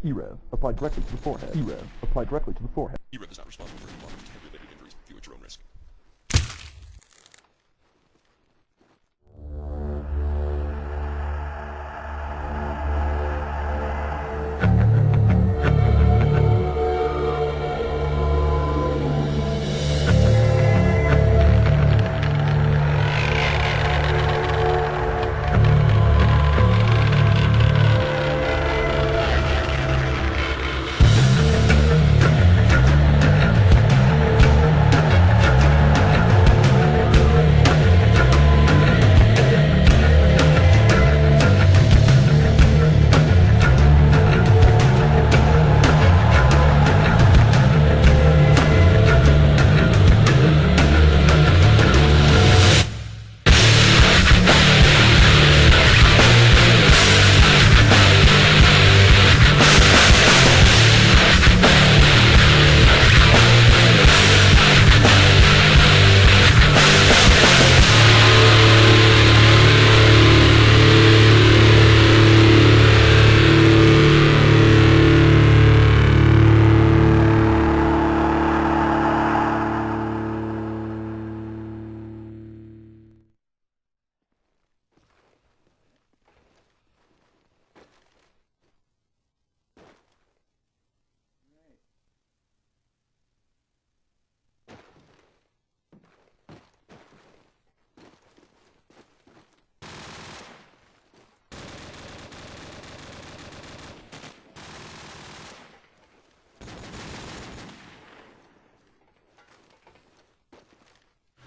e-rev. Applied directly to the forehead. e-rev. Applied directly to the forehead. e-rev is not responsible for any related injuries. View at your own risk.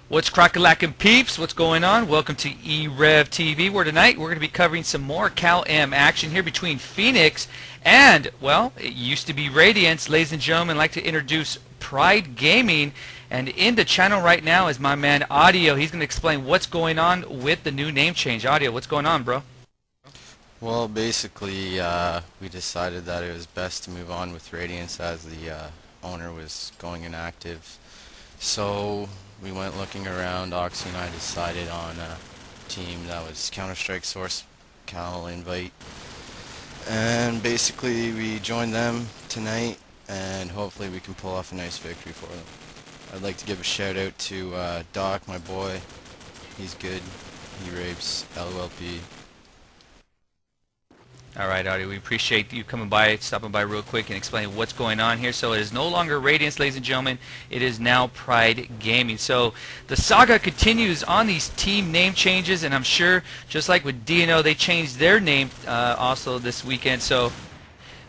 What's crackalackin' peeps? What's going on? Welcome to e-rev TV, where tonight we're going to be covering some more Cal-M action here between Phoenix and, well, it used to be Radiance. Ladies and gentlemen, I'd like to introduce Pride Gaming, and in the channel right now is my man Audio. He's going to explain what's going on with the new name change. Audio, what's going on, bro? Well, basically, we decided that it was best to move on with Radiance as the owner was going inactive. So we went looking around. Oxy and I decided on a team that was Counter-Strike Source Cal Invite, and basically we joined them tonight, and hopefully we can pull off a nice victory for them. I'd like to give a shout out to Doc, my boy. He's good. He rapes LOLP. All right, Audio, we appreciate you coming by, stopping by real quick and explaining what's going on here. So it is no longer Radiance, ladies and gentlemen. It is now Pride Gaming. So the saga continues on these team name changes, and I'm sure, just like with DNO, they changed their name also this weekend. So,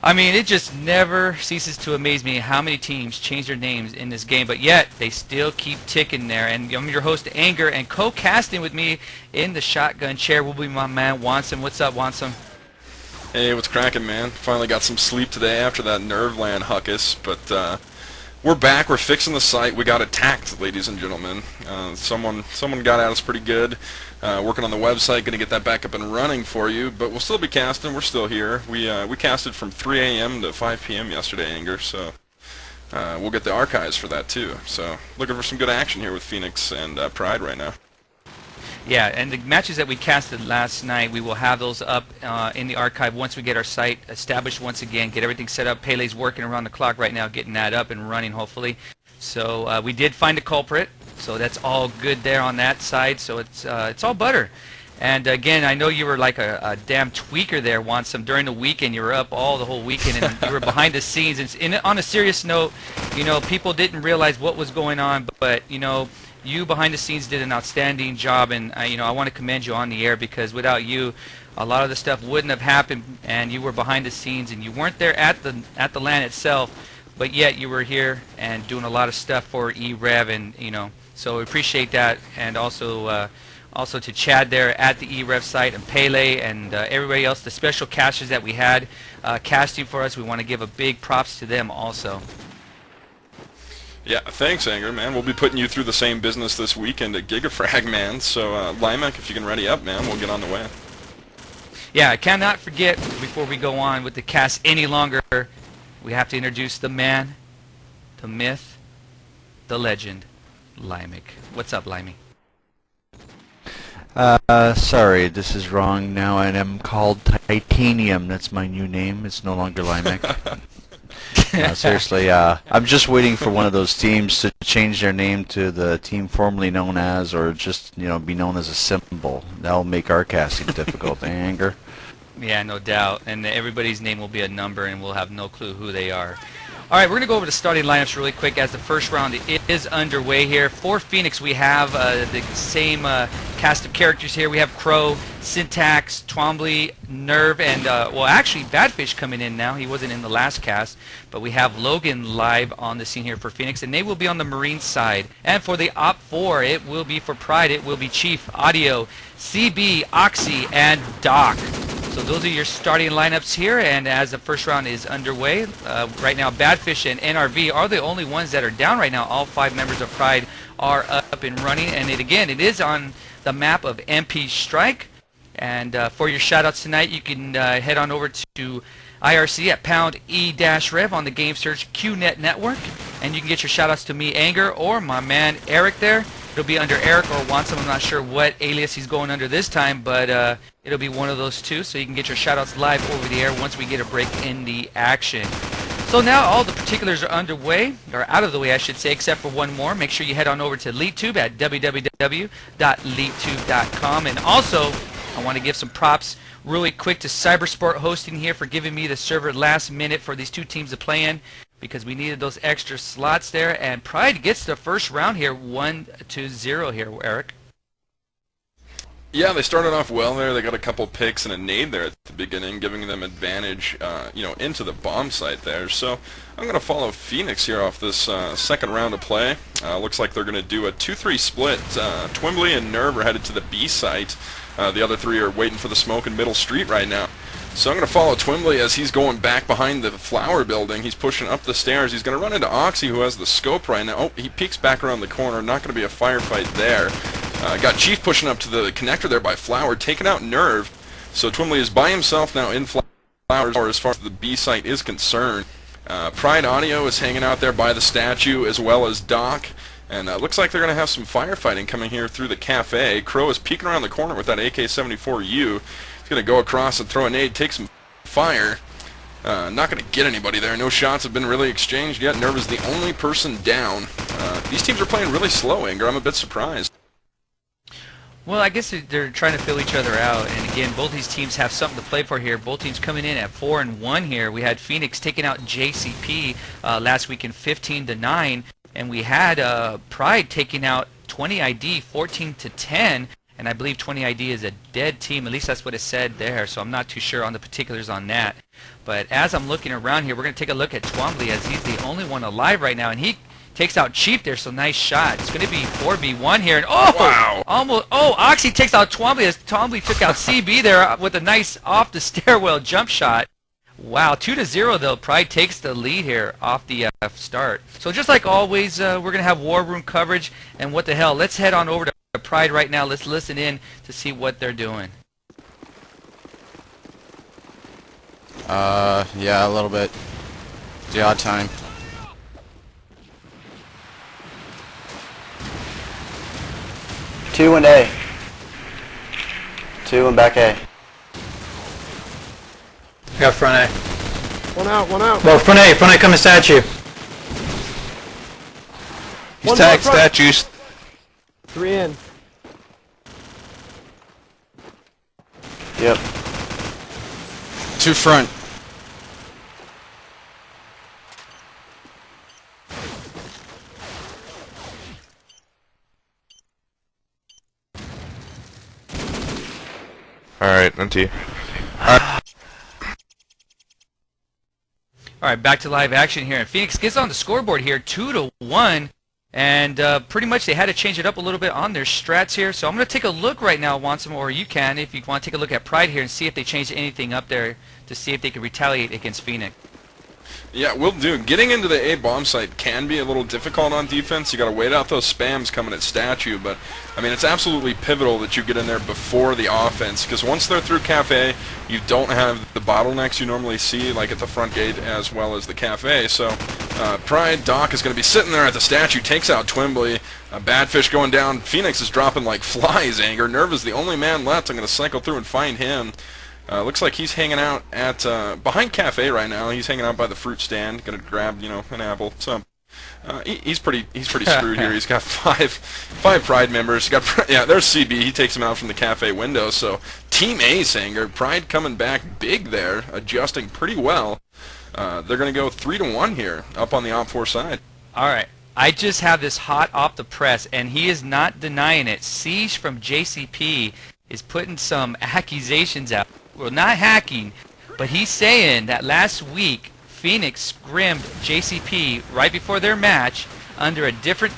I mean, it just never ceases to amaze me how many teams change their names in this game, but yet they still keep ticking there. And I'm your host, Anger, and co-casting with me in the shotgun chair will be my man, Wanson. What's up, Wanson? Hey, what's cracking, man? Finally got some sleep today after that Nerveland huckus, but we're back. We're fixing the site. We got attacked, ladies and gentlemen. Someone got at us pretty good. Working on the website, going to get that back up and running for you, but we'll still be casting. We're still here. We casted from 3 a.m. to 5 p.m. yesterday, Anger, so we'll get the archives for that too. So looking for some good action here with Phoenix and Pride right now. Yeah, and the matches that we casted last night, we will have those up in the archive once we get our site established once again, get everything set up. Pele's working around the clock right now, getting that up and running, hopefully. So we did find a culprit, so that's all good there on that side. So it's all butter. And again, I know you were like a damn tweaker there, Wansome. During the weekend, you were up all the whole weekend, and you were behind the scenes. And on a serious note, you know, people didn't realize what was going on, but you know, you behind the scenes did an outstanding job, and you know, I want to commend you on the air, because without you, a lot of the stuff wouldn't have happened, and you were behind the scenes, and you weren't there at the LAN itself, but yet you were here and doing a lot of stuff for e-rev, and you know, so we appreciate that. And also to Chad there at the e-rev site, and Pele and everybody else, the special casters that we had casting for us, we want to give a big props to them also. Yeah, thanks, Anger, man. We'll be putting you through the same business this weekend at Gigafrag, man. So, Limek, if you can ready up, man, we'll get on the way. Yeah, I cannot forget, before we go on with the cast any longer, we have to introduce the man, the myth, the legend, Limek. What's up, Limey? Sorry, this is wrong now, and I'm called Titanium. That's my new name. It's no longer Limek. Seriously, I'm just waiting for one of those teams to change their name to the team formerly known as, or just, be known as a symbol. That'll make our casting difficult, eh, Anger? Yeah, no doubt. And everybody's name will be a number, and we'll have no clue who they are. All right, we're going to go over the starting lineups really quick as the first round is underway here. For Phoenix, we have the same cast of characters here. We have Crow, Syntax, Twombly, Nerve, and, well, actually, Badfish coming in now. He wasn't in the last cast, but we have Logan live on the scene here for Phoenix, and they will be on the Marine side. And for the Op 4, it will be for Pride. It will be Chief, Audio, CB, Oxy, and Doc. So those are your starting lineups here, and as the first round is underway, right now Badfish and NRV are the only ones that are down right now. All 5 members of Pride are up and running, and it is on the map of MP Strike. And for your shoutouts tonight, you can head on over to IRC at #E-rev on the Game Search QNet Network, and you can get your shoutouts to me, Anger, or my man Eric there. It'll be under Eric or Wansome. I'm not sure what alias he's going under this time, but it'll be one of those two, so you can get your shoutouts live over the air once we get a break in the action. So now all the particulars are underway, or out of the way I should say, except for one more. Make sure you head on over to LeetTube at www.leettube.com. And also, I want to give some props really quick to Cybersport Hosting here for giving me the server last minute for these 2 teams to play in, because we needed those extra slots there. And Pride gets the first round here, 1-0 here, Eric. Yeah, they started off well there. They got a couple picks and a nade there at the beginning, giving them advantage, into the bomb site there. So I'm going to follow Phoenix here off this second round of play. Looks like they're going to do a 2-3 split. Twimbly and Nerve are headed to the B site. The other 3 are waiting for the smoke in Middle Street right now. So I'm going to follow Twimbly as he's going back behind the flower building. He's pushing up the stairs. He's going to run into Oxy, who has the scope right now. Oh, he peeks back around the corner. Not going to be a firefight there. Got Chief pushing up to the connector there by Flower, taking out Nerve. So Twimbly is by himself now in Flowers as far as the B site is concerned. Pride Audio is hanging out there by the statue, as well as Doc. And looks like they're going to have some firefighting coming here through the cafe. Crow is peeking around the corner with that AK-74U. He's going to go across and throw a nade, take some fire. Not going to get anybody there. No shots have been really exchanged yet. Nerve is the only person down. These teams are playing really slow, Anger. I'm a bit surprised. Well, I guess they're trying to fill each other out, and again, both these teams have something to play for here. Both teams coming in at 4-1 here. We had Phoenix taking out JCP last week in 15-9, and we had Pride taking out 20 ID 14-10, and I believe 20 ID is a dead team. At least that's what it said there, so I'm not too sure on the particulars on that. But as I'm looking around here, we're going to take a look at Twombly, as he's the only one alive right now, and he takes out Chief there, so nice shot. It's going to be 4v1 here, and oh, wow. Almost. Oh, Oxy takes out Twombly as Twombly took out CB there with a nice off the stairwell jump shot. Wow, 2-0 though. Pride takes the lead here off the start. So just like always, we're going to have War Room coverage, and what the hell, let's head on over to Pride right now. Let's listen in to see what they're doing. Yeah, a little bit. The odd time. Two and A. 2 and back A. Got front A. One out, one out. Well, front A coming statue. He's tagged statues. 3 in. Yep. 2 front. Alright, on to you. All right, back to live action here, and Phoenix gets on the scoreboard here, 2-1, and pretty much they had to change it up a little bit on their strats here. So I'm going to take a look right now, Wansome, or you can, if you want to take a look at Pride here and see if they changed anything up there to see if they can retaliate against Phoenix. Yeah, will do. Getting into the A bomb site can be a little difficult on defense. You got to wait out those spams coming at statue, but I mean it's absolutely pivotal that you get in there before the offense, because once they're through cafe, you don't have the bottlenecks you normally see like at the front gate as well as the cafe. So Pride Doc is going to be sitting there at the statue, takes out Twimbly. Badfish going down. Phoenix is dropping like flies. Anger. Nerv is the only man left. I'm going to cycle through and find him. Looks like he's hanging out at behind cafe right now. He's hanging out by the fruit stand, gonna grab an apple. So he's pretty screwed here. He's got five Pride members. Yeah, there's CB. He takes him out from the cafe window. So Team A, Sanger. Pride coming back big there, adjusting pretty well. They're gonna go 3-1 here, up on the Op4 side. All right. I just have this hot off the press, and he is not denying it. Siege from JCP is putting some accusations out. Well, not hacking, but he's saying that last week Phoenix scrimmed JCP right before their match under different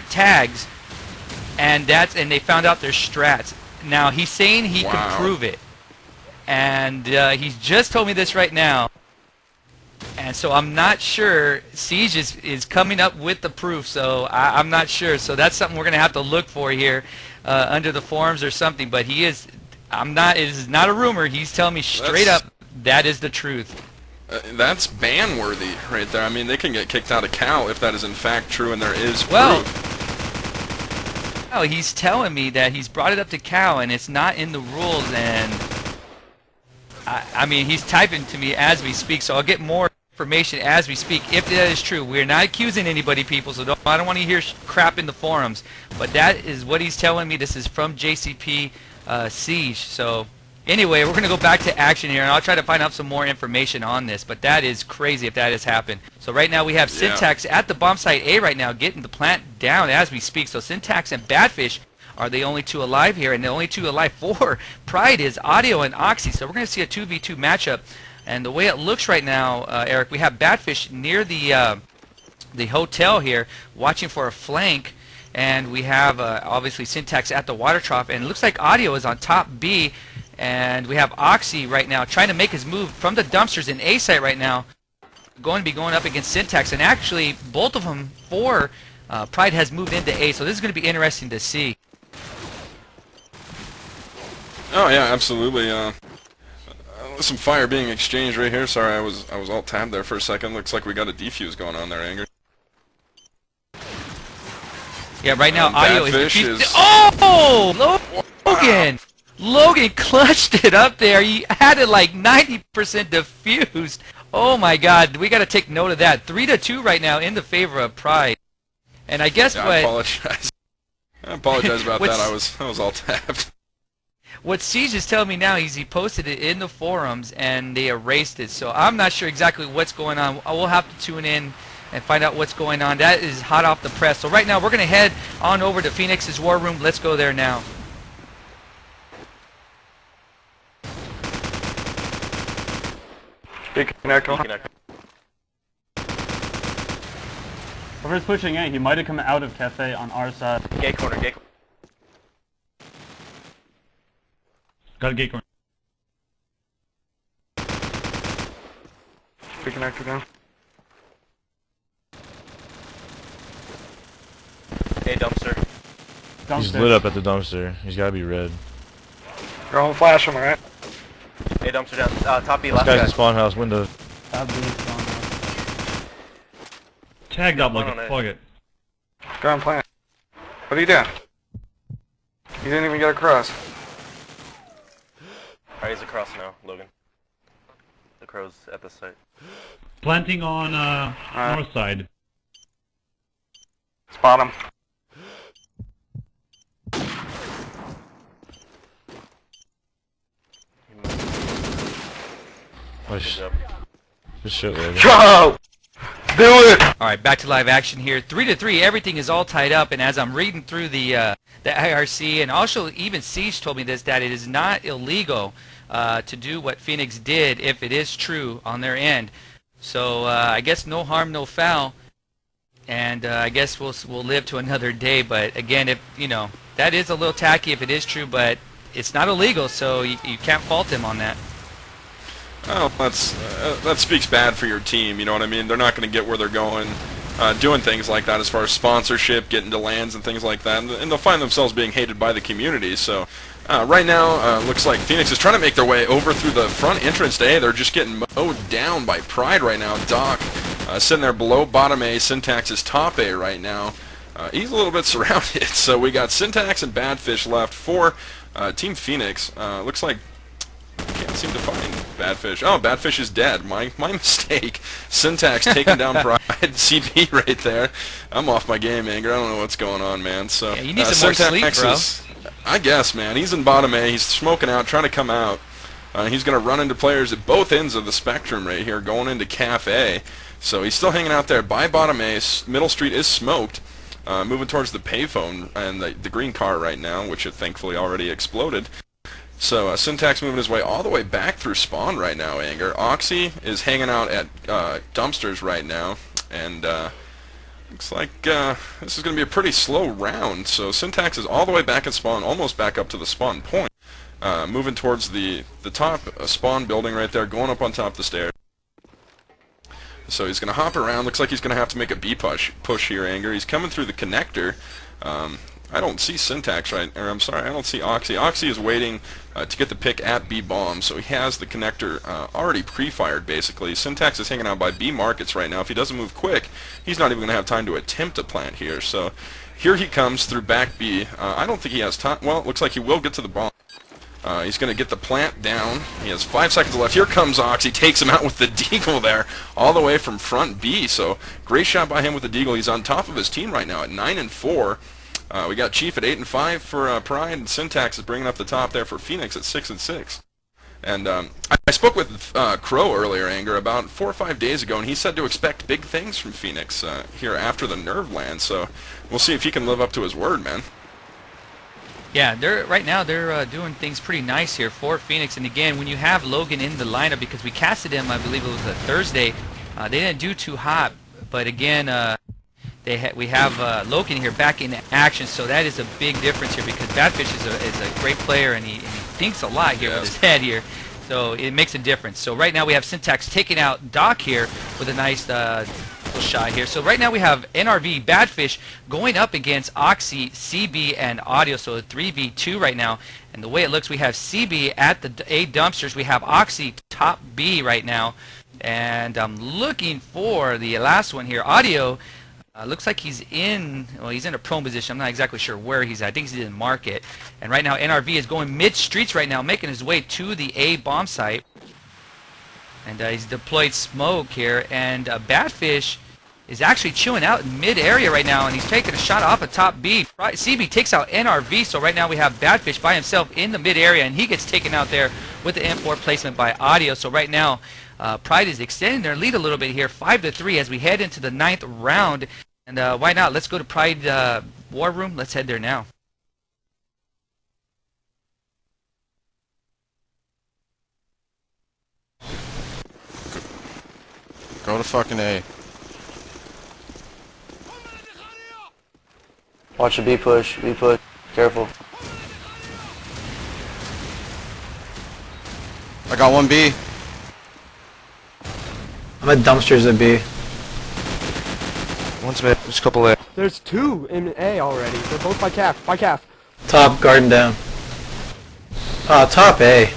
tags, and they found out their strats. Now he's saying he can prove it, and he's just told me this right now. And so I'm not sure. Siege is coming up with the proof, so I'm not sure. So that's something we're going to have to look for here under the forums or something. But he is. It is not a rumor. He's telling me straight up that is the truth. That's ban-worthy right there. I mean, they can get kicked out of Cal if that is in fact true and there is proof. Well, he's telling me that he's brought it up to Cal and it's not in the rules. And I mean, he's typing to me as we speak, so I'll get more information as we speak if that is true. We're not accusing anybody, people, so I don't want to hear crap in the forums. But that is what he's telling me. This is from JCP Siege. So anyway, we're going to go back to action here, and I'll try to find out some more information on this. But that is crazy if that has happened. So right now we have Syntax at the bomb site A right now, getting the plant down as we speak. So Syntax and Badfish are the only two alive here, and the only two alive for Pride is Audio and Oxy. So we're going to see a 2v2 matchup. And the way it looks right now, Eric, we have Badfish near the hotel here, watching for a flank. And we have obviously Syntax at the water trough, and it looks like Audio is on top B, and we have Oxy right now trying to make his move from the dumpsters in A site right now, going to be going up against Syntax, and actually both of them for Pride has moved into A, so this is going to be interesting to see. Oh yeah, absolutely. Some fire being exchanged right here. Sorry, I was alt tabbed there for a second. Looks like we got a defuse going on there, Anger. Yeah, right now Audio is defused. Oh! Logan! Logan clutched it up there. He had it like 90% defused. Oh my God, we got to take note of that. 3-2 right now in the favor of Pride. And I guess what... I apologize about that. I was alt tabbed. What Siege is telling me now is he posted it in the forums and they erased it. So I'm not sure exactly what's going on. We'll have to tune in and find out what's going on. That is hot off the press. So right now we're going to head on over to Phoenix's War Room. Let's go there now. Whoever's pushing A, he might have come out of cafe on our side. Gate corner, gate corner. Got a gate corner. Reconnector down. Hey, dumpster. He's lit up at the dumpster. He's gotta be red. You're on flash on the right. Hey, dumpster down. Top B, left This guy's guy. in spawn house window. Tagged up like a plug it. Go on plant. What are you doing? You didn't even get across. Alright, he's across now, Logan. The crow's at the site. Planting on north side. Spot him. Good shit, Logan. Go! Do it! Alright, back to live action here. 3-3, everything is all tied up, and as I'm reading through the IRC, and also even Siege told me this, that it is not illegal to do what Phoenix did if it is true on their end. So I guess no harm, no foul, and I guess we'll live to another day. But again, if that is a little tacky if it is true, but it's not illegal, so you can't fault him on that. Well, that speaks bad for your team, you know what I mean? They're not going to get where they're going doing things like that as far as sponsorship, getting to lands and things like that, and they'll find themselves being hated by the community. So right now, looks like Phoenix is trying to make their way over through the front entrance to A. They're just getting mowed down by Pride right now. Doc sitting there below bottom A. Syntax is top A right now. He's a little bit surrounded, so we got Syntax and Badfish left for Team Phoenix. Looks like can't seem to find Badfish. Oh, Badfish is dead. My mistake. Syntax taking down Pride. CB right there. I'm off my game, Anger. I don't know what's going on, man. So yeah, you need some more sleep, bro. I guess, man. He's in bottom A. He's smoking out, trying to come out. He's going to run into players at both ends of the spectrum right here, going into Cafe. So he's still hanging out there by bottom A. Middle Street is smoked. Moving towards the payphone and the green car right now, which it thankfully already exploded. So Syntax moving his way all the way back through spawn right now, Anger. Oxy is hanging out at dumpsters right now, and looks like this is going to be a pretty slow round. So Syntax is all the way back at spawn, almost back up to the spawn point. Moving towards the top spawn building right there, going up on top of the stairs. So he's going to hop around. Looks like he's going to have to make a B push here, Anger. He's coming through the connector. I don't see Syntax I don't see Oxy. Oxy is waiting to get the pick at B bomb, so he has the connector already pre-fired, basically. Syntax is hanging out by B markets right now. If he doesn't move quick, he's not even going to have time to attempt a plant here. So here he comes through back B. I don't think he has time. Well, it looks like he will get to the bomb. He's going to get the plant down. He has 5 seconds left. Here comes Oxy. Takes him out with the deagle there, all the way from front B. So great shot by him with the deagle. He's on top of his team right now at 9-4. We got Chief at 8-5 for Pride, and Syntax is bringing up the top there for Phoenix at 6-6. And I spoke with Crow earlier, Anger, about 4 or 5 days ago, and he said to expect big things from Phoenix here after the Nerve land. So we'll see if he can live up to his word, man. Yeah, right now they're doing things pretty nice here for Phoenix. And again, when you have Logan in the lineup, because we casted him, I believe it was a Thursday, they didn't do too hot. But again, we have Logan here back in action, so that is a big difference here because Badfish is a great player and he thinks a lot here with his head here, so it makes a difference. So right now we have Syntax taking out Doc here with a nice little shot here. So right now we have NRV Badfish going up against Oxy, CB, and Audio, so a 3v2 right now. And the way it looks, we have CB at the A dumpsters, we have Oxy top B right now, and I'm looking for the last one here, Audio. Looks like he's in a prone position. I'm not exactly sure where he's at. I think he's in market. And right now NRV is going mid-streets right now, making his way to the A bomb site. And he's deployed smoke here. And Badfish is actually chilling out in mid-area right now, and he's taking a shot off of top B. CB takes out NRV, so right now we have Badfish by himself in the mid-area, and he gets taken out there with the M4 placement by Audio. So right now Pride is extending their lead a little bit here, 5-3 as we head into the 9th round. And why not? Let's go to Pride War Room. Let's head there now. Go to fucking A. Watch the B push. B push. Careful. I got one B. I'm at dumpsters at B. One's mid, there's a couple A. There's 2 in A already. They're both by calf. By calf. Top, garden down. Top A.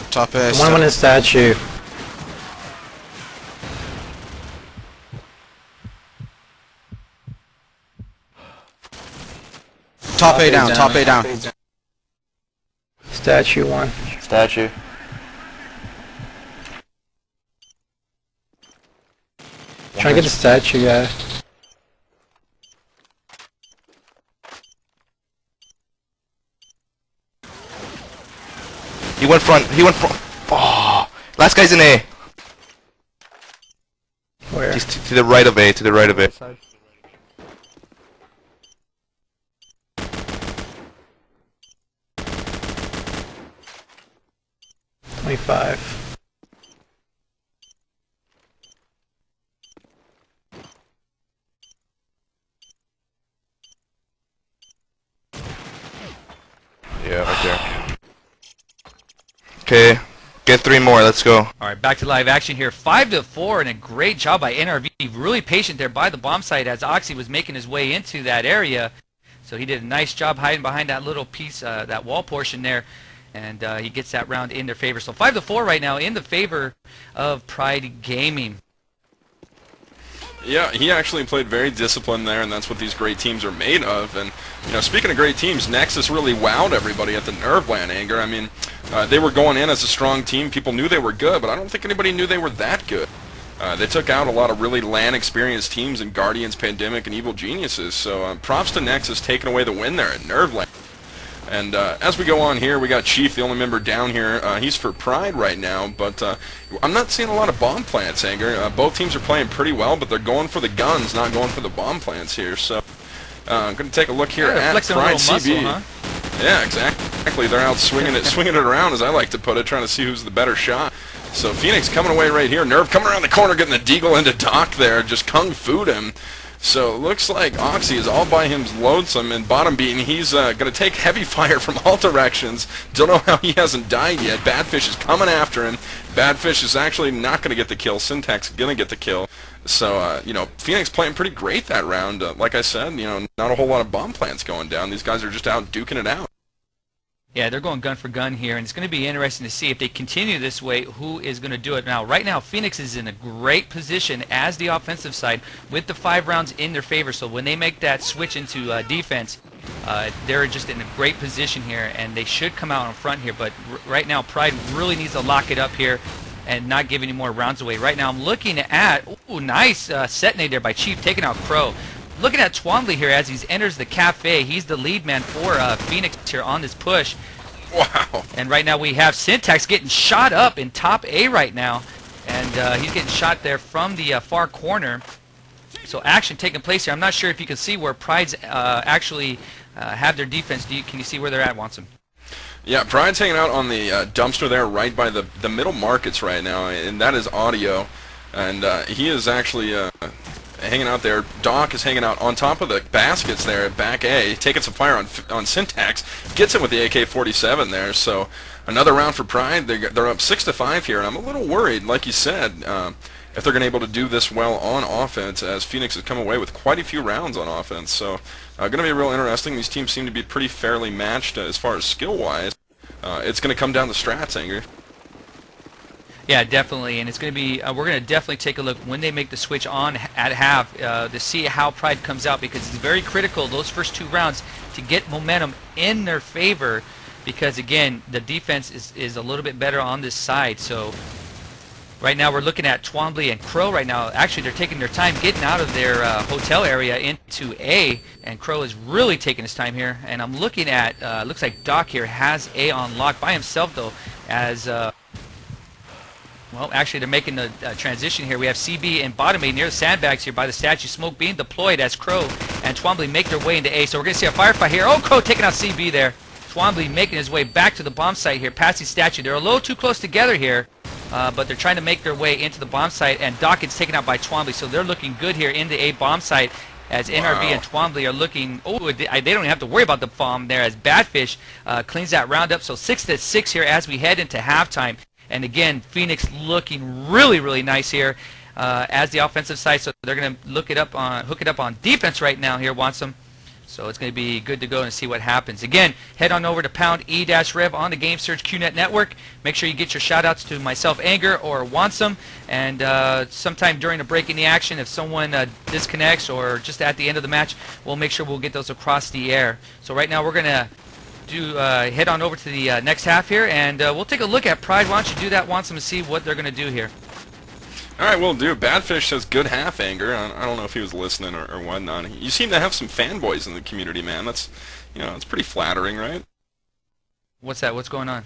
Top A. One in statue. Top A down. Top A down. Statue 1. Statue. Try to get the statue guy. He went front. Oh, last guy's in A. Where? He's to the right of A. To the right of A. 25. Yeah, right there. Okay, Get 3 more. Let's go. All right, back to live action here. 5-4, and a great job by NRV. Really patient there by the bomb site as Oxy was making his way into that area. So he did a nice job hiding behind that little piece, that wall portion there, and he gets that round in their favor. So 5-4 right now in the favor of Pride Gaming. Yeah, he actually played very disciplined there, and that's what these great teams are made of. And, you know, speaking of great teams, Nexus really wowed everybody at the Nerveland, Anger. I mean, they were going in as a strong team. People knew they were good, but I don't think anybody knew they were that good. They took out a lot of really LAN experienced teams in Guardians, Pandemic, and Evil Geniuses. So props to Nexus taking away the win there at Nerveland. And as we go on here, we got Chief, the only member down here. He's for Pride right now, but I'm not seeing a lot of bomb plants, Anger. Both teams are playing pretty well, but they're going for the guns, not going for the bomb plants here. So I'm going to take a look here at Pride CB. Muscle, huh? Yeah, exactly. They're out swinging it around, as I like to put it, trying to see who's the better shot. So Phoenix coming away right here. Nerve coming around the corner, getting the deagle into Doc there, just kung fu'd him. So it looks like Oxy is all by him lonesome, and bottom beaten, he's going to take heavy fire from all directions. Don't know how he hasn't died yet. Badfish is coming after him. Badfish is actually not going to get the kill. Syntax going to get the kill. So, you know, Phoenix playing pretty great that round. Like I said, you know, not a whole lot of bomb plants going down. These guys are just out duking it out. Yeah, they're going gun for gun here, and it's going to be interesting to see if they continue this way, who is going to do it. Now, right now, Phoenix is in a great position as the offensive side with the 5 rounds in their favor. So when they make that switch into defense, they're just in a great position here, and they should come out in front here. But right now, Pride really needs to lock it up here and not give any more rounds away. Right now, I'm looking at, ooh, nice set nade there by Chief, taking out Crow. Looking at Twombly here as he enters the cafe. He's the lead man for Phoenix here on this push. Wow. And right now we have Syntax getting shot up in top A right now. And he's getting shot there from the far corner. So action taking place here. I'm not sure if you can see where Pride's actually have their defense. Can you see where they're at, Watson? Yeah, Pride's hanging out on the dumpster there right by the middle markets right now, and that is audio. And he is actually hanging out there. Doc is hanging out on top of the baskets there at back A, taking some fire on Syntax. Gets him with the AK-47 there. So another round for Pride. They're up 6-5 here, and I'm a little worried, like you said, if they're going to be able to do this well on offense, as Phoenix has come away with quite a few rounds on offense. So going to be real interesting. These teams seem to be pretty fairly matched as far as skill-wise. It's going to come down to strats, Anger. Yeah, definitely, and it's going to be. We're going to definitely take a look when they make the switch on at half to see how Pride comes out, because it's very critical those first 2 rounds to get momentum in their favor, because again the defense is a little bit better on this side. So right now we're looking at Twombly and Crow. Right now, actually, they're taking their time getting out of their hotel area into A, and Crow is really taking his time here. And I'm looking at looks like Doc here has A on lock by himself though, as well, actually, they're making the transition here. We have CB and bottom A near the sandbags here by the statue. Smoke being deployed as Crow and Twombly make their way into A. So we're going to see a firefight here. Oh, Crow taking out CB there. Twombly making his way back to the bomb site here, past the statue. They're a little too close together here, but they're trying to make their way into the bomb site. And Doc gets taken out by Twombly, so they're looking good here in the A bomb site, as NRV and Twombly are looking. Oh, they don't even have to worry about the bomb there, as Badfish cleans that round up. So 6-6 here as we head into halftime. And again, Phoenix looking really, really nice here as the offensive side. So they're going to hook it up on defense right now here, Wansum. So it's going to be good to go and see what happens. Again, head on over to pound E-rev on the Game Search QNet network. Make sure you get your shout-outs to myself, Anger, or Wansum. And sometime during the break in the action, if someone disconnects or just at the end of the match, we'll make sure we'll get those across the air. So right now we're going to head on over to the next half here, and we'll take a look at Pride. Why don't you do that, Wansum, and see what they're going to do here. All right, we'll do. Badfish says good half, Anger. I don't know if he was listening or whatnot. You seem to have some fanboys in the community, man. That's, you know, it's pretty flattering, right? What's that? What's going on?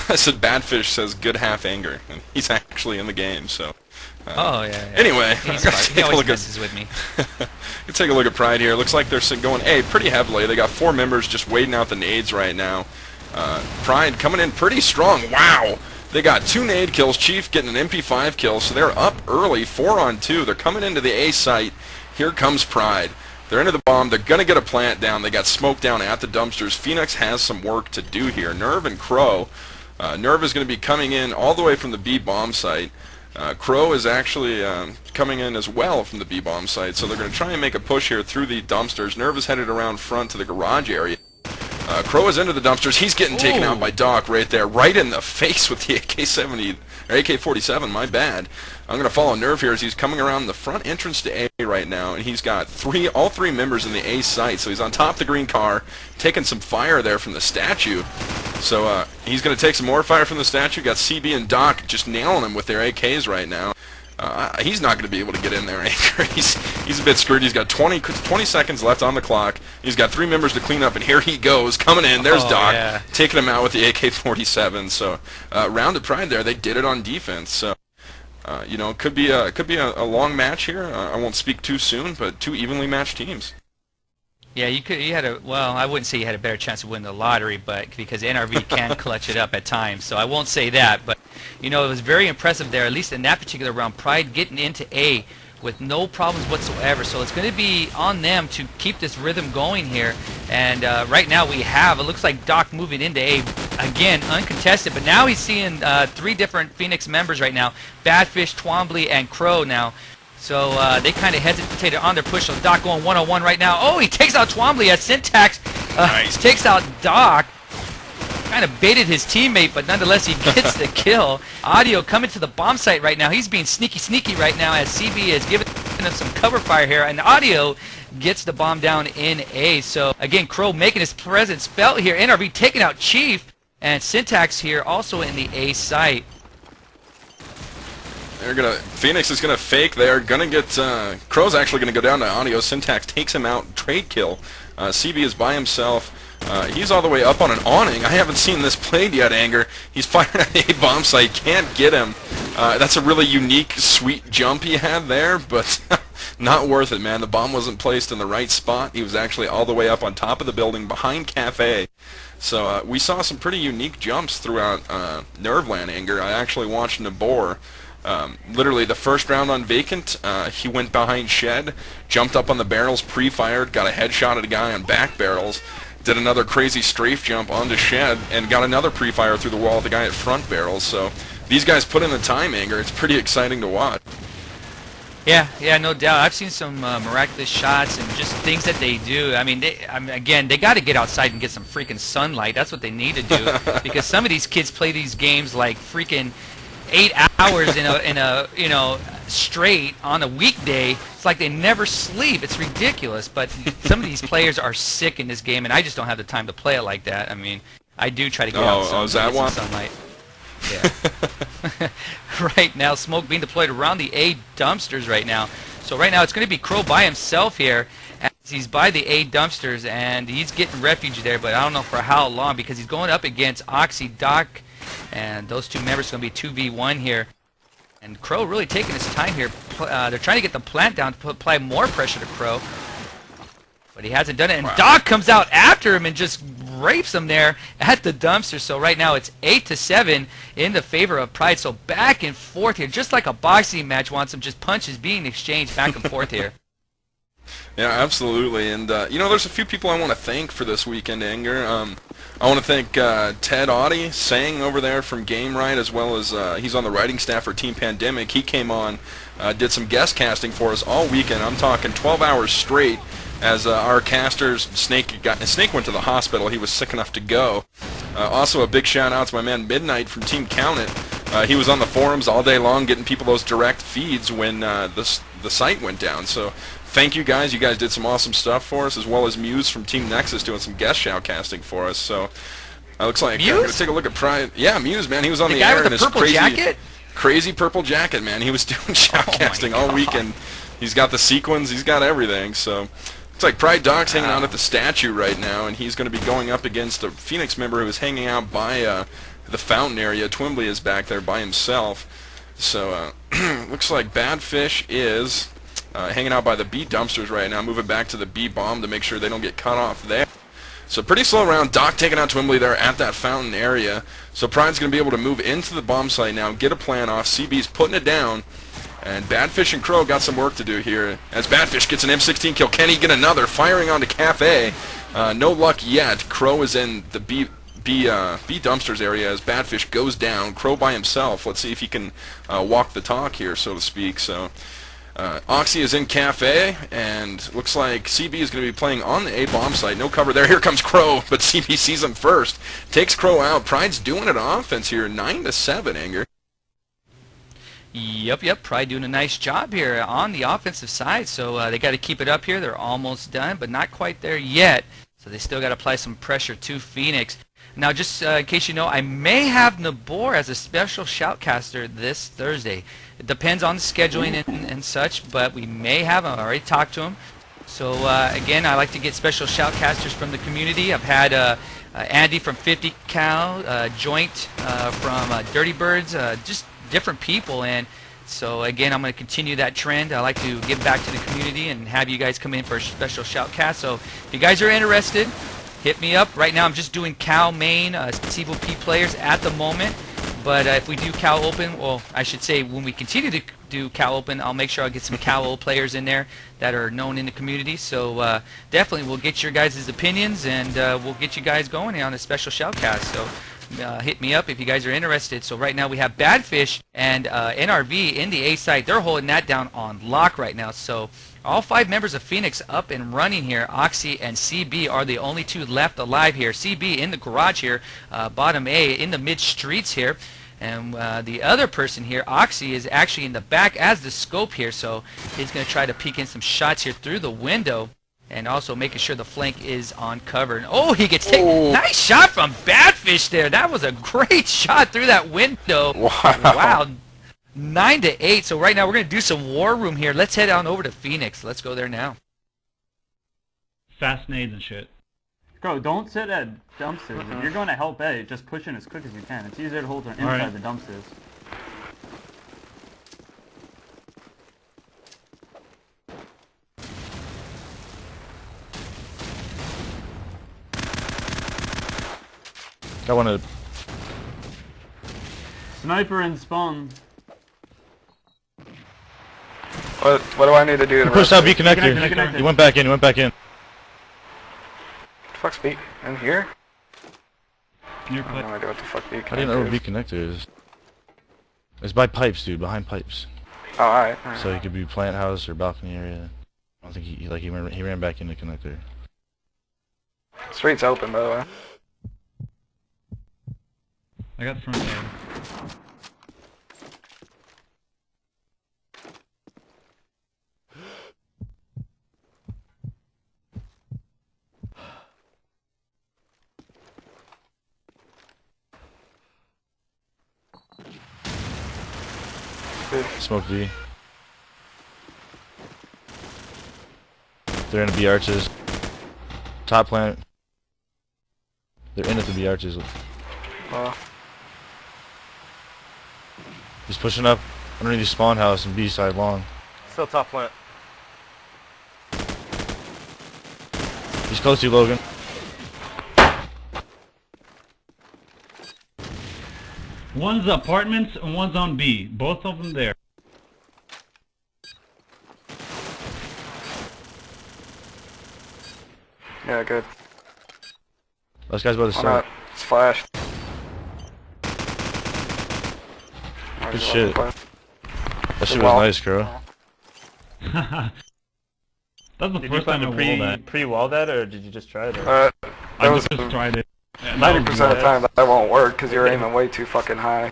I said Badfish says good half, Anger, and he's actually in the game, so. Oh, yeah. Anyway, he always messes with me. Let's take a look at Pride here. Looks like they're going A pretty heavily. They got 4 members just waiting out the nades right now. Pride coming in pretty strong. Wow! They got 2 nade kills. Chief getting an MP5 kill, so they're up early, 4-on-2. They're coming into the A site. Here comes Pride. They're into the bomb. They're going to get a plant down. They got smoke down at the dumpsters. Phoenix has some work to do here. Nerve and Crow Nerv is going to be coming in all the way from the B bomb site. Crow is actually coming in as well from the B bomb site, so they're going to try and make a push here through the dumpsters. Nerv is headed around front to the garage area. Crow is into the dumpsters. He's getting taken out by Doc right there, right in the face with the AK-70 or AK-47. My bad. I'm going to follow Nerv here as he's coming around the front entrance to A right now, and he's got all three members in the A site. So he's on top of the green car, taking some fire there from the statue. So he's going to take some more fire from the statue. Got CB and Doc just nailing him with their AKs right now. He's not going to be able to get in there, Anchor. He's a bit screwed. He's got 20 seconds left on the clock. He's got 3 members to clean up, and here he goes, coming in. There's Doc, yeah. taking him out with the AK-47. So round of pride there. They did it on defense. So you know, it could be a long match here. I won't speak too soon, but 2 evenly matched teams. Yeah, you had a, well, I wouldn't say you had a better chance of winning the lottery, but because NRV can clutch it up at times, so I won't say that. But you know, it was very impressive there, at least in that particular round. Pride getting into A with no problems whatsoever. So it's going to be on them to keep this rhythm going here. And right now we have, it looks like Doc moving into A again, uncontested. But now he's seeing 3 different Phoenix members right now: Badfish, Twombly, and Crow now. So they kind of hesitated on their push. So Doc going one-on-one right now. Oh, he takes out Twombly as Syntax Nice. takes out Doc. Kind of baited his teammate, but nonetheless he gets the kill. Audio coming to the bomb site right now. He's being sneaky right now as CB is giving him some cover fire here. And Audio gets the bomb down in A. So again, Crow making his presence felt here. NRV taking out Chief. And Syntax here also in the A site. Phoenix is gonna fake. They're gonna get Crow's actually gonna go down to Audio. Syntax takes him out. Trade kill. CB is by himself. He's all the way up on an awning. I haven't seen this played yet, Anger. He's firing at a bomb site. Can't get him. That's a really unique, sweet jump he had there, but not worth it, man. The bomb wasn't placed in the right spot. He was actually all the way up on top of the building behind Cafe. So we saw some pretty unique jumps throughout Nerveland, Anger. I actually watched Nabor. Literally the first round on Vacant, he went behind Shed, jumped up on the barrels, pre-fired, got a headshot at a guy on back barrels, did another crazy strafe jump onto Shed, and got another pre-fire through the wall at the guy at front barrels. So these guys put in the time, Anger. It's pretty exciting to watch. Yeah, no doubt. I've seen some miraculous shots and just things that they do. I mean, again, they got to get outside and get some freaking sunlight. That's what they need to do because some of these kids play these games like freaking 8 hours in a you know, straight on a weekday. It's like they never sleep. It's ridiculous. But some of these players are sick in this game, and I just don't have the time to play it like that. I mean, I do try to get outside is that and get one? some sunlight. Yeah. Right now, smoke being deployed around the A dumpsters right now. So right now it's going to be Crow by himself here as he's by the A dumpsters, and he's getting refuge there, but I don't know for how long because he's going up against Oxy, Doc, and those 2 members are going to be 2v1 here. And Crow really taking his time here. They're trying to get the plant down to apply more pressure to Crow. But he hasn't done it. And Doc comes out after him and just rapes him there at the dumpster. So right now it's 8-7 in the favor of Pride. So back and forth here. Just like a boxing match wants some just punches being exchanged back and forth here. Yeah, absolutely. And, you know, there's a few people I want to thank for this weekend, Anger. I want to thank Ted Audie, Sang over there from Game Right, as well as he's on the writing staff for Team Pandemic. He came on, did some guest casting for us all weekend. I'm talking 12 hours straight as our casters, Snake went to the hospital. He was sick enough to go. Also a big shout out to my man Midnight from Team Count It. He was on the forums all day long getting people those direct feeds when the site went down. So thank you guys. You guys did some awesome stuff for us, as well as Muse from Team Nexus doing some guest shoutcasting for us. So looks like I'm going to take a look at Pride. Yeah, Muse, man. He was on the air in his crazy purple jacket, man. He was doing shoutcasting all weekend. He's got the sequins. He's got everything. So looks like Pride Doc's hanging out at the statue right now, and he's going to be going up against a Phoenix member who is hanging out by the fountain area. Twimbly is back there by himself. So looks like Badfish is hanging out by the B dumpsters right now, moving back to the B bomb to make sure they don't get cut off there. So pretty slow round. Doc taking out Twimbly there at that fountain area. So Pride's going to be able to move into the bomb site now, get a plan off. CB's putting it down. And Badfish and Crow got some work to do here. As Badfish gets an M16 kill, can he get another? Firing onto Cafe. No luck yet. Crow is in the B dumpsters area as Badfish goes down. Crow by himself. Let's see if he can walk the talk here, so to speak. So Oxy is in Cafe, and looks like CB is going to be playing on the A bomb site. No cover there. Here comes Crow, but CB sees him first. Takes Crow out. Pride's doing it on offense here, 9-7. Anger. Yep. Pride doing a nice job here on the offensive side. So they got to keep it up here. They're almost done, but not quite there yet. So they still got to apply some pressure to Phoenix. Now, just in case you know, I may have Nabor as a special shoutcaster this Thursday. It depends on the scheduling and such, but we may have him. I already talked to him. So, again, I like to get special shoutcasters from the community. I've had Andy from 50 Cal, Joint from Dirty Birds, just different people. And so, again, I'm going to continue that trend. I like to give back to the community and have you guys come in for a special shoutcast. So, if you guys are interested, hit me up. Right now I'm just doing Cal main CVP players at the moment, but if we do Cal Open, well, I should say when we continue to do Cal Open, I'll make sure I get some Cal players in there that are known in the community. So definitely we'll get your guys' opinions, and we'll get you guys going on a special shoutcast. So hit me up if you guys are interested. So right now we have Badfish and NRV in the A site. They're holding that down on lock right now. So all 5 members of Phoenix up and running here. Oxy and CB are the only 2 left alive here. CB in the garage here, bottom A, in the mid streets here. And the other person here, Oxy, is actually in the back as the scope here. So he's going to try to peek in some shots here through the window, and also making sure the flank is on cover. And oh, he gets taken. Nice shot from Badfish there. That was a great shot through that window. Wow. 9-8. So right now we're going to do some war room here. Let's head on over to Phoenix. Let's go there now. Fast nades and shit. Bro, don't sit at dumpsters. If you're going to help A, just push in as quick as you can. It's easier to hold her inside the dumpsters. Got one of... Sniper in spawn. What do I need to do? You pushed out B connector. You went back in. Fuck's B in here? I have no idea what the fuck B connector I didn't know where B connector is. It's by pipes, dude. Behind pipes. Oh, alright. So he could be plant house or balcony area. I don't think he ran back in the connector. Street's open, by the way. I got the front door. Smoke B. They're in the B arches. Top plant. They're in at the B arches. He's pushing up underneath the spawn house and B side long. Still top plant. He's close to you, Logan. One's apartments and one's on B. Both of them there. Yeah, good. Last guy's by the side. It's flashed. Good shit. That shit was nice, Crow. That's the first time I pre-wall that, or did you just try it? I just tried it. 90% of the time that won't work because you're aiming way too fucking high.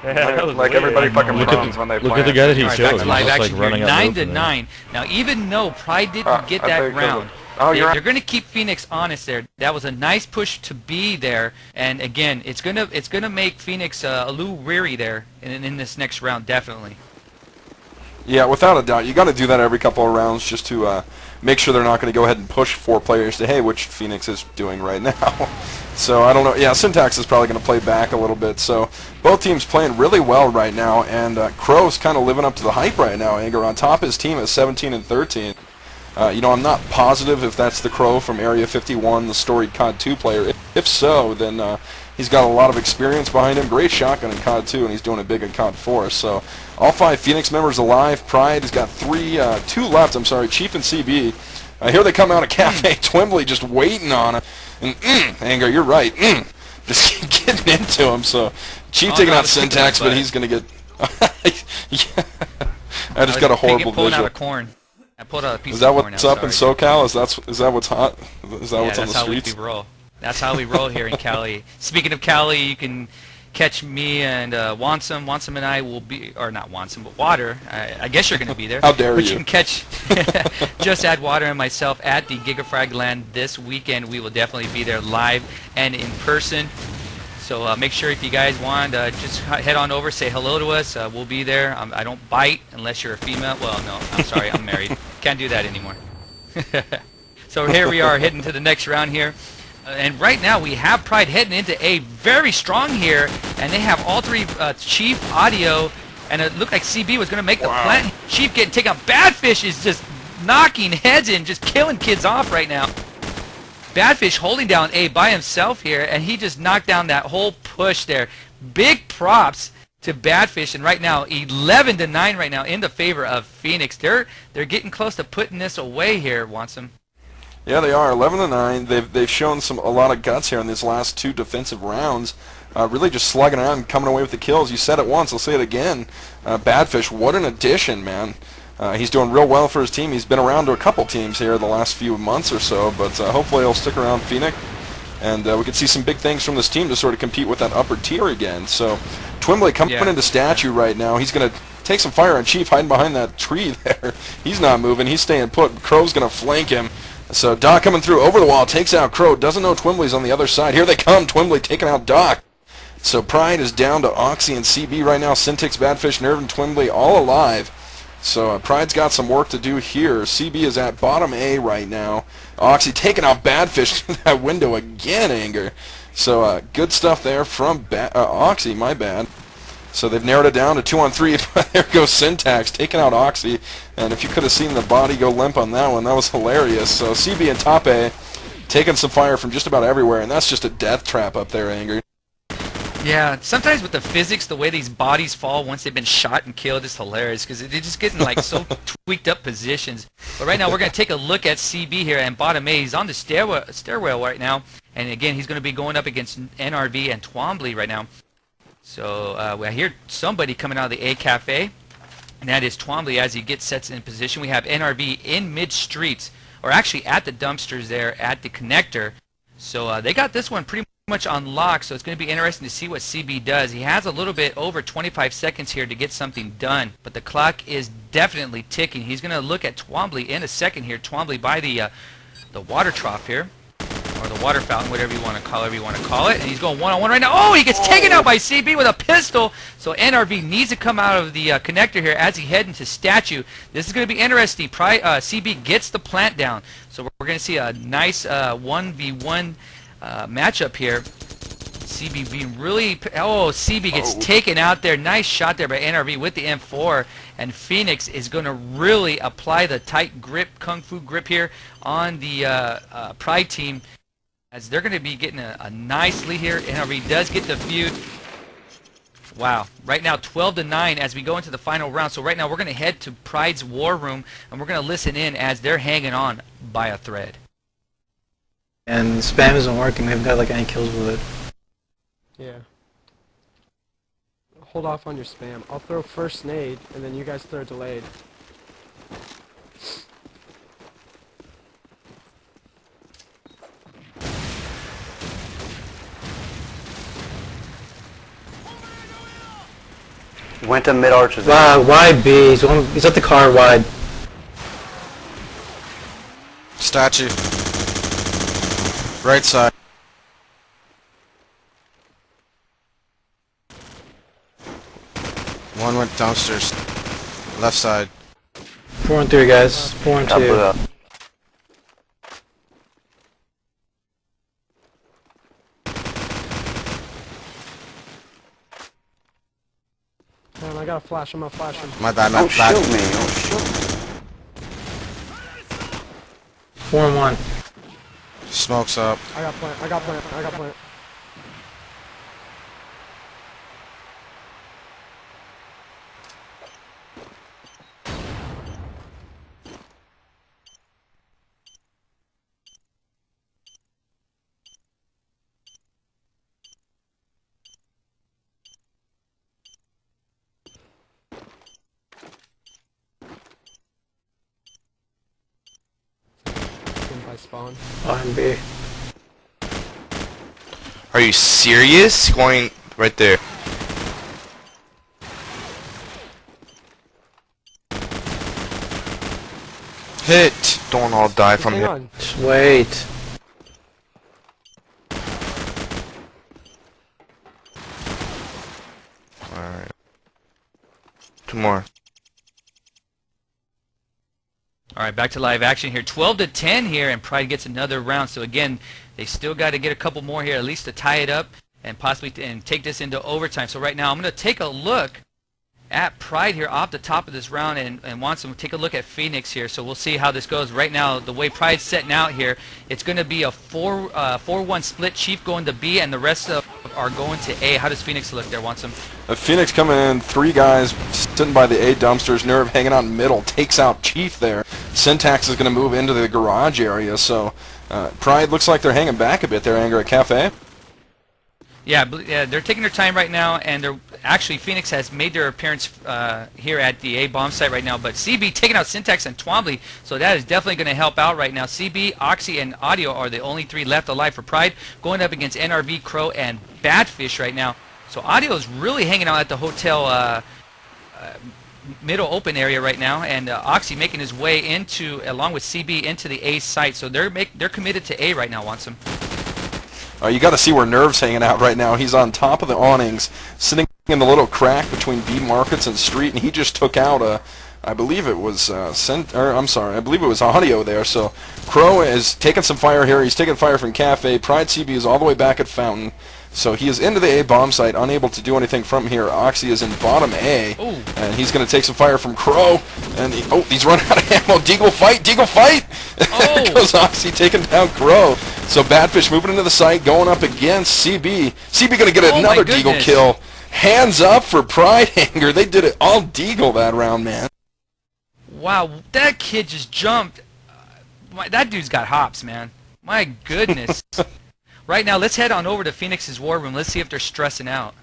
Yeah, like everybody fucking runs when they play. Look at the guy that he killed. Back to live He's just action like running here. 9-9. Now, even though Pride didn't get that round, they're going to keep Phoenix honest there. That was a nice push to be there, and again, it's gonna make Phoenix a little weary there in this next round, definitely. Yeah, without a doubt. You got to do that every couple of rounds just to make sure they're not going to go ahead and push 4 players to, hey, which Phoenix is doing right now. So, I don't know. Yeah, Syntax is probably going to play back a little bit. So, both teams playing really well right now, and Crow's kind of living up to the hype right now. Anger on top of his team at 17-13. You know, I'm not positive if that's the Crow from Area 51, the storied COD 2 player. If so, then he's got a lot of experience behind him. Great shotgun in COD 2, and he's doing it big in COD 4. So, all 5 Phoenix members alive. Pride has got 2 left. I'm sorry, Chief and CB. Here they come out of Cafe. Twimbly just waiting on him. And Anger, you're right. Just getting into him. So Chief taking out Syntax, but he's going to get... Yeah. I just got a horrible pulling visual. out a corn. I pulled out a piece Is that of corn. what's up in SoCal? Is that what's hot? Is that what's on the streets? That's how we roll. That's how we roll here in Cali. Speaking of Cali, you can catch me and Wansum. Wansum and I will be, or not Wansum, but Water. I guess you're going to be there. How dare but you? You can catch Just Add Water and myself at the Gigafrag Land this weekend. We will definitely be there live and in person. So make sure if you guys want, just head on over, say hello to us. We'll be there. I don't bite unless you're a female. Well, no, I'm sorry, I'm married. Can't do that anymore. So here we are heading to the next round here. And right now we have Pride heading into A very strong here, and they have all three Chief, Audio, and it looked like CB was going to make the plant. Chief getting taken out. Badfish is just knocking heads in, just killing kids off right now. Badfish holding down A by himself here, and he just knocked down that whole push there. Big props to Badfish, and right now 11-9 right now in the favor of Phoenix. They're getting close to putting this away here, Wansum. Yeah, they are 11-9. They've shown a lot of guts here in these last two defensive rounds. Really just slugging around and coming away with the kills. You said it once, I'll say it again. Badfish, what an addition, man. He's doing real well for his team. He's been around to a couple teams here the last few months or so, but hopefully he'll stick around Phoenix, and we could see some big things from this team to sort of compete with that upper tier again. So Twimbly coming into statue right now. He's going to take some fire on Chief hiding behind that tree there. He's not moving. He's staying put. Crow's going to flank him. So Doc coming through over the wall, takes out Crow. Doesn't know Twimbly's on the other side. Here they come. Twimbly taking out Doc. So Pride is down to Oxy and CB right now. Syntix, Badfish, Nerve, and Twimbly all alive. So Pride's got some work to do here. CB is at bottom A right now. Oxy taking out Badfish through that window again, Anger. So good stuff there from Oxy, my bad. So they've narrowed it down to 2-on-3, but there goes Syntax taking out Oxy. And if you could have seen the body go limp on that one, that was hilarious. So CB and top A taking some fire from just about everywhere, and that's just a death trap up there, Anger. Yeah, sometimes with the physics, the way these bodies fall once they've been shot and killed is hilarious because they're just getting like so tweaked up positions. But right now we're going to take a look at CB here and bottom A. He's on the stairwell right now, and again he's going to be going up against NRV and Twombly right now. So I hear somebody coming out of the A Cafe, and that is Twombly as he gets sets in position. We have NRV in mid streets, or actually at the dumpsters there at the connector. So they got this one pretty much on lock, so it's going to be interesting to see what CB does. He has a little bit over 25 seconds here to get something done, but the clock is definitely ticking. He's going to look at Twombly in a second here. Twombly by the water trough here, or the water fountain, whatever you want to call it, and he's going one-on-one right now. Oh, he gets taken out by CB with a pistol, so NRV needs to come out of the connector here as he heads into statue. This is going to be interesting. CB gets the plant down, so we're going to see a nice 1v1 matchup here. CB being really... Oh, CB gets taken out there. Nice shot there by NRV with the M4. And Phoenix is going to really apply the tight grip, kung fu grip here on the Pride team, as they're going to be getting a nice lead here. NRV does get the feud. Wow. Right now 12-9 as we go into the final round. So right now we're going to head to Pride's war room, and we're going to listen in as they're hanging on by a thread. And spam isn't working. We haven't got like any kills with it. Yeah. Hold off on your spam. I'll throw first nade, and then you guys throw delayed. Went to mid arches. Wide B. He's at the car wide. Statue. Right side. One went downstairs. Left side. 4 and 3 guys. 4 and 2. Man, I got a flash. I'm gonna flash him. My bad, Don't shoot me. Don't shoot me. 4 and 1. Smokes up. I got plant. I got plant. I got plant. my spawn. RMB. Are you serious? Going right there. Hit! Don't all die from Hang here. on. Just wait. Alright. 2 more. All right, back to live action here. 12-10 here, and Pride gets another round. So again, they still got to get a couple more here, at least to tie it up and possibly take this into overtime. So right now, I'm going to take a look at Pride here off the top of this round, and wants them to take a look at Phoenix here. So we'll see how this goes. Right now, the way Pride's setting out here, it's going to be a 4-1 split. Chief going to B, and the rest of are going to A. How does Phoenix look there, Watson? Phoenix coming in, 3 guys sitting by the A dumpsters. Nerve hanging out in middle, takes out Chief there. Syntax is going to move into the garage area, so Pride looks like they're hanging back a bit there, Anger at Cafe. Yeah, they're taking their time right now, and they're actually Phoenix has made their appearance here at the A bomb site right now. But CB taking out Syntax and Twombly, so that is definitely going to help out right now. CB, Oxy, and Audio are the only 3 left alive for Pride, going up against NRV, Crow, and Badfish right now. So Audio is really hanging out at the hotel middle open area right now, and Oxy making his way into, along with CB, into the A site. So they're committed to A right now, Watson. You got to see where Nerve's hanging out right now. He's on top of the awnings, sitting in the little crack between B Markets and Street, and he just took out I believe it was I believe it was Audio there. So Crow is taking some fire here. He's taking fire from Cafe. Pride CB is all the way back at Fountain. So he is into the A bomb site, unable to do anything from here. Oxy is in bottom A, and he's going to take some fire from Crow. And he's running out of ammo. Deagle fight! Deagle fight! There goes Oxy taking down Crow. So Badfish moving into the site, going up against CB. CB going to get another Deagle kill. Hands up for Pride Hanger. They did it all Deagle that round, man. Wow, that kid just jumped. That dude's got hops, man. My goodness. Right now, let's head on over to Phoenix's war room. Let's see if they're stressing out.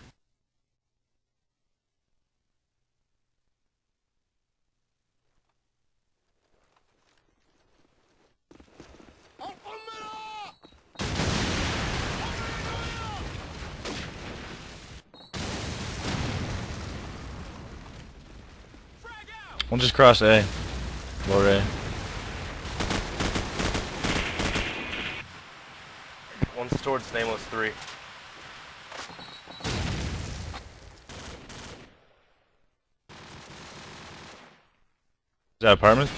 One just crossed A. Lower A. One's towards Nameless 3. Is that apartment?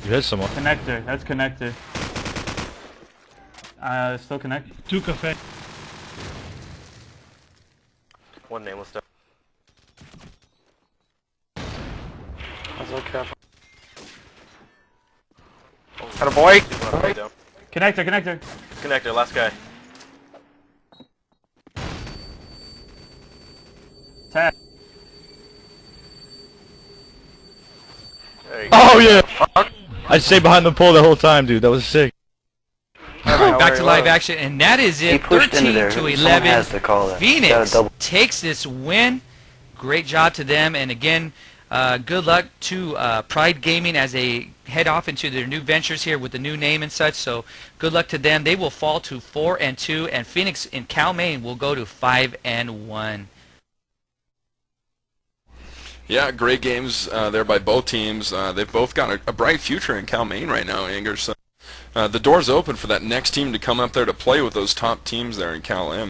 You hit someone. Connector. That's connector. Still connect. 2 cafe. One Nameless down. I was so careful. Got a boy! Connector, connector. Connector, last guy. Tag. Oh yeah! I stayed behind the pole the whole time, dude. That was sick. Back to live action, and that is it. 13-11. Has to call that. Phoenix takes this win. Great job to them, and again, good luck to Pride Gaming as they head off into their new ventures here with the new name and such. So good luck to them. They will fall to 4-2, and Phoenix in Cal Maine will go to 5-1. Yeah, great games there by both teams. They've both got a bright future in Cal Maine right now, Anger. So the door's open for that next team to come up there to play with those top teams there in Cal M.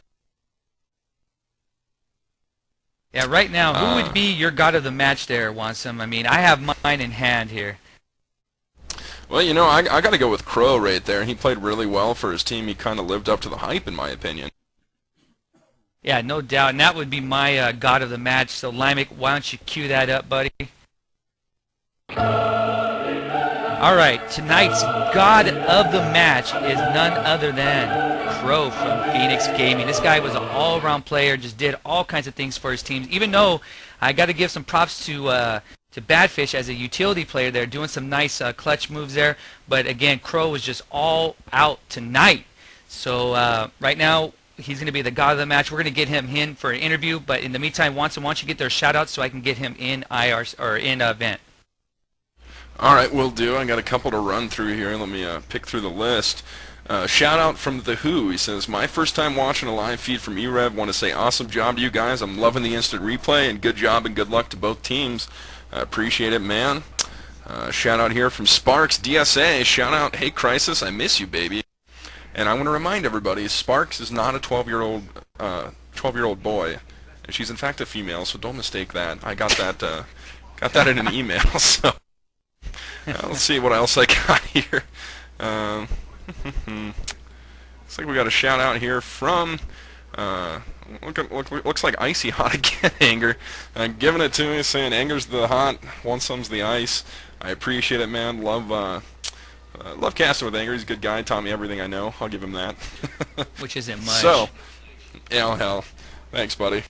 Yeah, right now, who would be your god of the match there, Wansum? I mean, I have mine in hand here. Well, you know, I got to go with Crow right there. He played really well for his team. He kind of lived up to the hype, in my opinion. Yeah, no doubt, and that would be my god of the match. So, Limek, why don't you cue that up, buddy? All right, tonight's god of the match is none other than Crow from Phoenix Gaming. This guy was an all-around player, just did all kinds of things for his teams. Even though I got to give some props to Badfish as a utility player there, doing some nice clutch moves there. But again, Crow was just all out tonight. So right now, he's going to be the god of the match. We're going to get him in for an interview. But in the meantime, why don't you get their shout-outs so I can get him in IR or in event. Alright, will do. I got a couple to run through here. Let me pick through the list. Shout out from The Who. He says, my first time watching a live feed from e-rev. Want to say awesome job to you guys. I'm loving the instant replay, and good job and good luck to both teams. Appreciate it, man. Shout out here from Sparks DSA. Shout out, hey Crisis, I miss you, baby. And I want to remind everybody, Sparks is not a 12-year-old boy. She's in fact a female, so don't mistake that. I got that in an email. So let's see what else I got here. Looks like we got a shout out here from looks like Icy Hot again. Anger, giving it to me, saying Anger's the hot, one some's the ice. I appreciate it, man. Love casting with Anger. He's a good guy. Taught me everything I know. I'll give him that. Which isn't much. So, hell, thanks, buddy.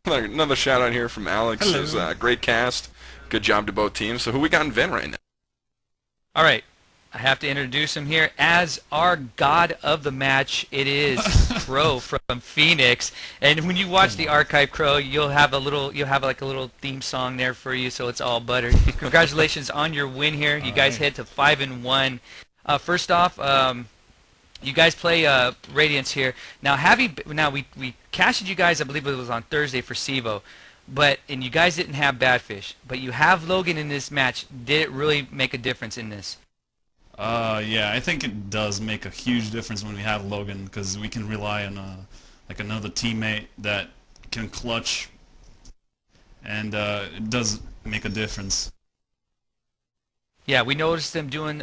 Another shout out here from Alex. Says, great cast. Good job to both teams. So who we got in Ven right now? All right. I have to introduce him here as our god of the match. It is Crow from Phoenix, and when you watch the archive, Crow, you'll have like a little theme song there for you, so it's all butter. Congratulations on your win here. You guys head to 5-1. First off, you guys play Radiance here. Now, we cashed you guys. I believe it was on Thursday for Sivo, and you guys didn't have Badfish, but you have Logan in this match. Did it really make a difference in this? Yeah, I think it does make a huge difference when we have Logan, because we can rely on like another teammate that can clutch, and it does make a difference. Yeah, we noticed them doing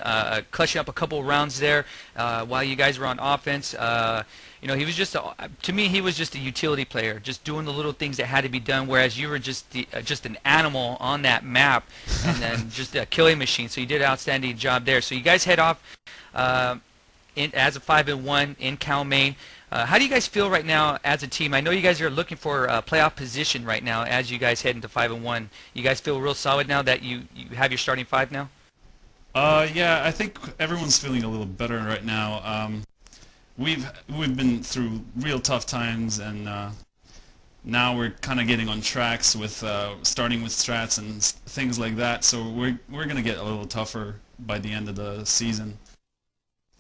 clutching up a couple of rounds there while you guys were on offense. You know, he was to me, he was just a utility player, just doing the little things that had to be done, whereas you were just an animal on that map, and then just a killing machine. So you did an outstanding job there. So you guys head off as a 5-1 in Cal Main. How do you guys feel right now as a team? I know you guys are looking for a playoff position right now as you guys head into 5-1. You guys feel real solid now that you have your starting five now? Yeah, I think everyone's feeling a little better right now. We've been through real tough times, and now we're kind of getting on tracks with starting with strats and things like that. So we're gonna get a little tougher by the end of the season,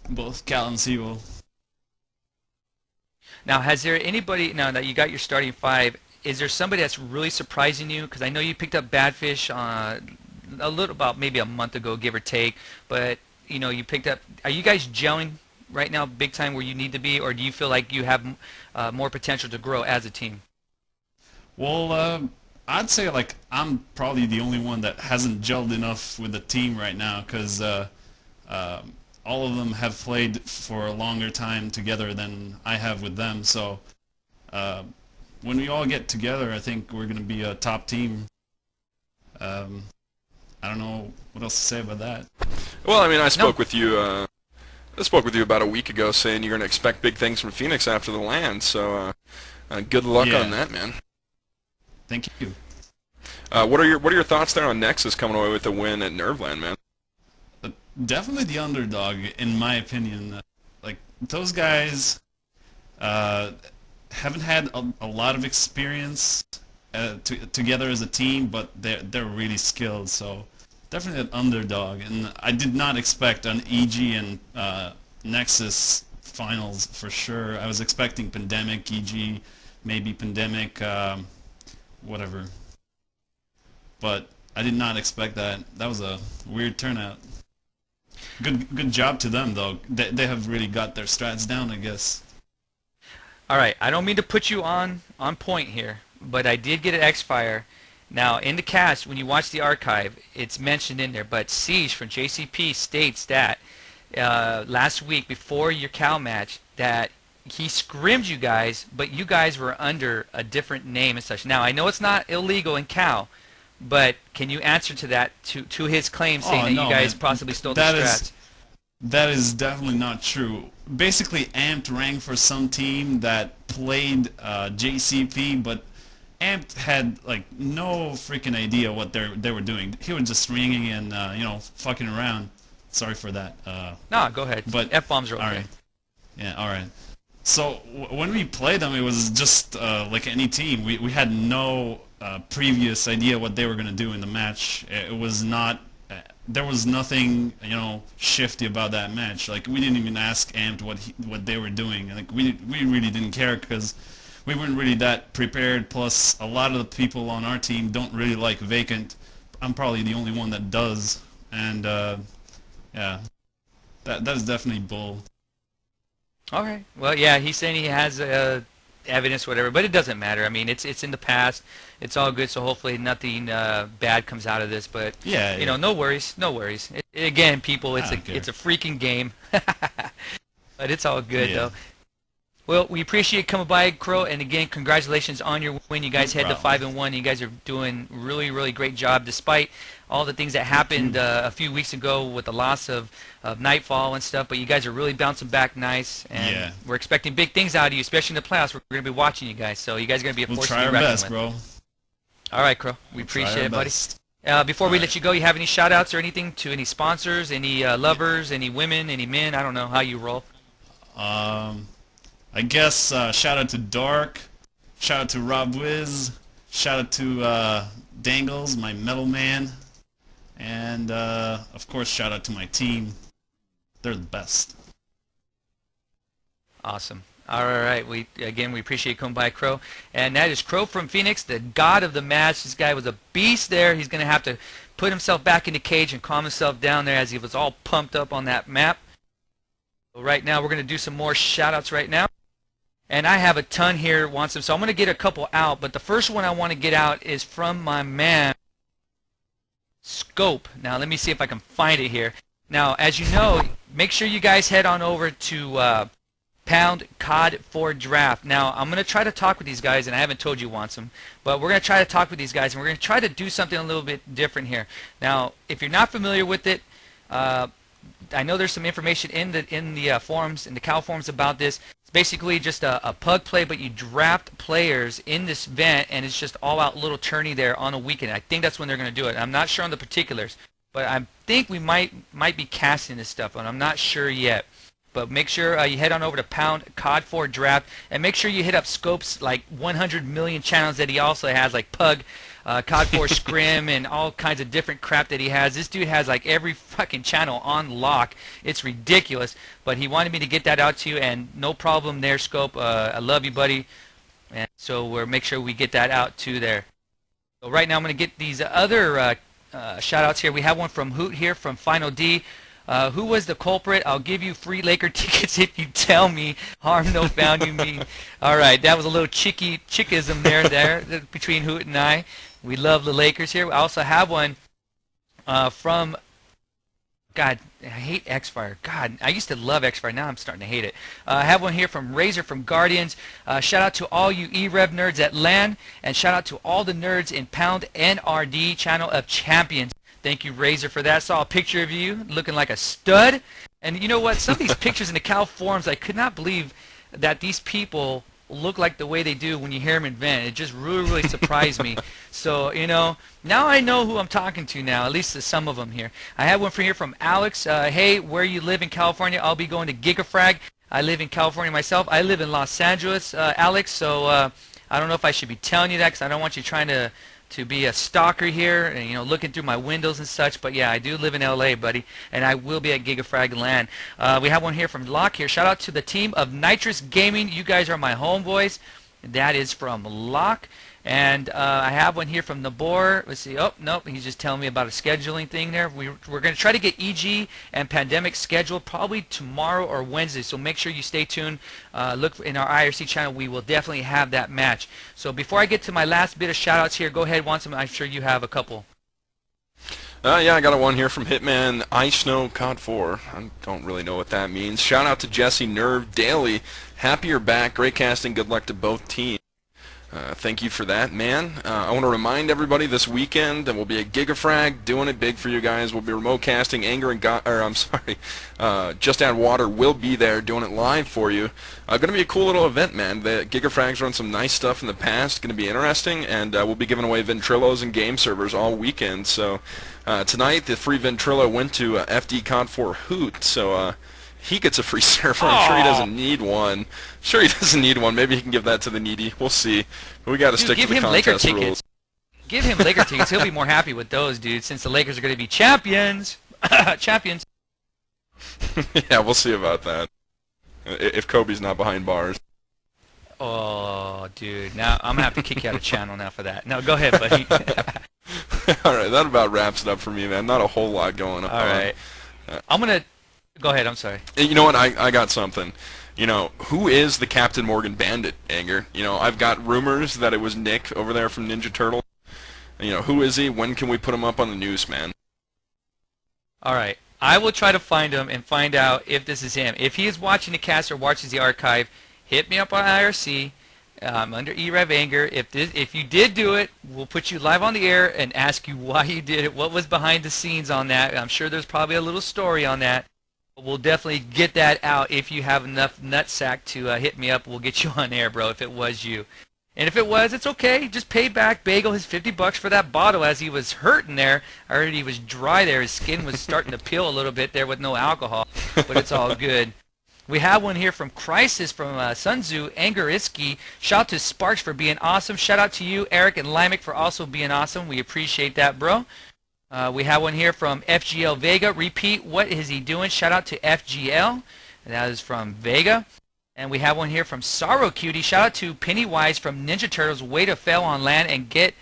both Cal and Sivo. Now, has there anybody, now that you got your starting five, is there somebody that's really surprising you? Because I know you picked up Badfish a little, about maybe a month ago, give or take, but you know, you picked up, are you guys gelling right now big time where you need to be, or do you feel like you have more potential to grow as a team? Well, I'd say like I'm probably the only one that hasn't gelled enough with the team right now, because all of them have played for a longer time together than I have with them. So when we all get together, I think we're going to be a top team. I don't know what else to say about that. Well, I mean, I spoke with you about a week ago, saying you're going to expect big things from Phoenix after the LAN. So good luck on that, man. Thank you. What are your thoughts there on Nexus coming away with the win at Nerveland, man? Definitely the underdog, in my opinion. Like, those guys haven't had a lot of experience together as a team, but they're really skilled. So definitely an underdog, and I did not expect an EG and Nexus finals for sure. I was expecting Pandemic, EG, maybe Pandemic, whatever. But I did not expect that. That was a weird turnout. Good job to them, though. They have really got their strats down, I guess. All right, I don't mean to put you on point here, but I did get an X-Fire. Now, in the cast, when you watch the archive, it's mentioned in there, but Siege from JCP states that last week before your Cal match that he scrimmed you guys, but you guys were under a different name and such. Now, I know it's not illegal in Cal, but can you answer to that, to his claim saying that you guys possibly stole the strats? That is definitely not true. Basically, Amped rang for some team that played JCP, but Amped had like no freaking idea what they were doing. He was just ringing and you know, fucking around. Sorry for that. No, go ahead. But F-bombs are okay. All right. Yeah, all right. So when we played them, it was just like any team. We had no previous idea what they were going to do in the match. It was not. There was nothing, you know, shifty about that match. Like, we didn't even ask Amped what they were doing. Like, we really didn't care because we weren't really that prepared. Plus, a lot of the people on our team don't really like Vacant. I'm probably the only one that does. And yeah, that is definitely bull. All right. Well, yeah, he's saying he has evidence, whatever, but it doesn't matter. I mean, it's in the past. It's all good. So hopefully nothing bad comes out of this. But yeah, you know, no worries, no worries. Again, people, it's a freaking game. But it's all good though. Well, we appreciate you coming by, Crow, and again, congratulations on your win. You guys head to 5-1. You guys are doing really great job, despite all the things that happened a few weeks ago with the loss of Nightfall and stuff. But you guys are really bouncing back nice, and we're expecting big things out of you, especially in the playoffs. We're going to be watching you guys, so you guys are going to be a force to be reckoned with. We'll try our best, bro. All right, Crow. We appreciate it, buddy. Before we let you go, you have any shout-outs or anything to any sponsors, any lovers, any women, any men? I don't know how you roll. I guess shout out to Dark, shout out to Rob Wiz, shout out to Dangles, my metal man, and of course shout out to my team. They're the best. Awesome. All right. We appreciate you coming by, Crow. And that is Crow from Phoenix, the god of the match. This guy was a beast there. He's going to have to put himself back in the cage and calm himself down there as he was all pumped up on that map. So right now we're going to do some more shout-outs right now. And I have a ton here, Wanson, so I'm going to get a couple out. But the first one I want to get out is from my man, Scope. Now, let me see if I can find it here. Now, as you know, make sure you guys head on over to pound COD4 draft. Now, I'm going to try to talk with these guys, and I haven't told you, Wanson, but we're going to try to talk with these guys, and we're going to try to do something a little bit different here. Now, if you're not familiar with it, I know there's some information in the forums, in the Cal forums about this. It's basically just a pug play, but you draft players in this event, and it's just all-out little tourney there on a weekend. I think that's when they're going to do it. I'm not sure on the particulars, but I think we might be casting this stuff, and I'm not sure yet. But make sure you head on over to pound COD4 draft, and make sure you hit up Scope's like 100 million channels that he also has, like Pug, COD4 Scrim, and all kinds of different crap that he has. This dude has like every fucking channel on lock. It's ridiculous. But he wanted me to get that out to you, and no problem there, Scope. I love you, buddy. And so we'll make sure we get that out to there. So right now I'm going to get these other shout-outs here. We have one from Hoot here from Final D. Who was the culprit? I'll give you free Laker tickets if you tell me. Harm no found, you mean. All right, that was a little chickism there between Hoot and I. We love the Lakers here. I also have one from, God, I hate X-Fire. God, I used to love X-Fire. Now I'm starting to hate it. I have one here from Razor from Guardians. Shout out to all you e-rev nerds at LAN, and shout out to all the nerds in Pound NRD Channel of Champions. Thank you, Razor, for that. Saw a picture of you looking like a stud. And you know what? Some of these pictures in the Cal forums, I could not believe that these people look like the way they do when you hear them in vent. It just really surprised me. So, you know, now I know who I'm talking to now, at least some of them here. I have one from Alex. Hey, where you live in California? I'll be going to GigaFrag. I live in California myself. I live in Los Angeles, Alex, so I don't know if I should be telling you that because I don't want you trying to be a stalker here and, you know, looking through my windows and such. But yeah, I do live in LA, buddy, and I will be at GigaFrag LAN. We have one here from Locke here. Shout out to the team of Nitrous Gaming. You guys are my homeboys. That is from Locke. And I have one here from Nabor. Let's see. Oh, nope. He's just telling me about a scheduling thing there. We're going to try to get EG and Pandemic scheduled probably tomorrow or Wednesday. So make sure you stay tuned. Look in our IRC channel. We will definitely have that match. So before I get to my last bit of shout-outs here, go ahead, Wanson. I'm sure you have a couple. Yeah, I got one here from Hitman Ice Snow COD 4. I don't really know what that means. Shout out to Jesse Nerve Daily. Happy you're back. Great casting. Good luck to both teams. Thank you for that, man. I want to remind everybody this weekend that we'll be at GigaFrag doing it big for you guys. We'll be remote casting. Just Add Water will be there doing it live for you. Going to be a cool little event, man. The GigaFrag's run some nice stuff in the past. Going to be interesting, and we'll be giving away Ventrilos and game servers all weekend. So tonight the free Ventrilo went to FD COD 4 Hoot. So He gets a free server. I'm sure he doesn't need one. Sure he doesn't need one. Maybe he can give that to the needy. We'll see. But we got to stick to the contest rules. Give him Laker tickets. He'll be more happy with those, dude, since the Lakers are going to be champions. Champions. Yeah, we'll see about that. If Kobe's not behind bars. Oh, dude. Now I'm going to have to kick you out of channel now for that. No, go ahead, buddy. All right, that about wraps it up for me, man. Not a whole lot going on. All right. I'm going to... Go ahead, I'm sorry. You know what? I got something. You know, who is the Captain Morgan Bandit, Anger? You know, I've got rumors that it was Nick over there from Ninja Turtle. You know, who is he? When can we put him up on the news, man? All right. I will try to find him and find out if this is him. If he is watching the cast or watches the archive, hit me up on IRC. Under e-rev Anger. If you did do it, we'll put you live on the air and ask you why you did it, what was behind the scenes on that. I'm sure there's probably a little story on that. We'll definitely get that out. If you have enough nutsack to hit me up, we'll get you on air, bro, if it was you. And if it was, it's okay. Just pay back Bagel his $50 for that bottle as he was hurting there. I heard he was dry there. His skin was starting to peel a little bit there with no alcohol, but it's all good. We have one here from Crisis from Sunzu Angeriski. Shout out to Sparks for being awesome. Shout out to you, Eric and Limek, for also being awesome. We appreciate that, bro. We have one here from FGL Vega. Repeat, what is he doing? Shout out to FGL. And that is from Vega. And we have one here from Sorrow Cutie. Shout out to Pennywise from Ninja Turtles. Way to fail on land and get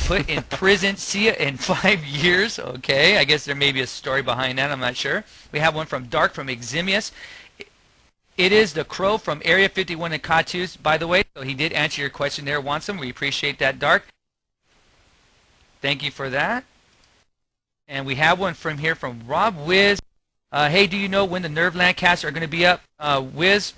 put in prison. See ya in 5 years. Okay, I guess there may be a story behind that. I'm not sure. We have one from Dark from Eximius. It is the Crow from Area 51 in Katus, by the way. So he did answer your question there, Wansome. We appreciate that, Dark. Thank you for that. And we have one from here from Rob Wiz. Hey, do you know when the Nerveland casts are going to be up? Wiz,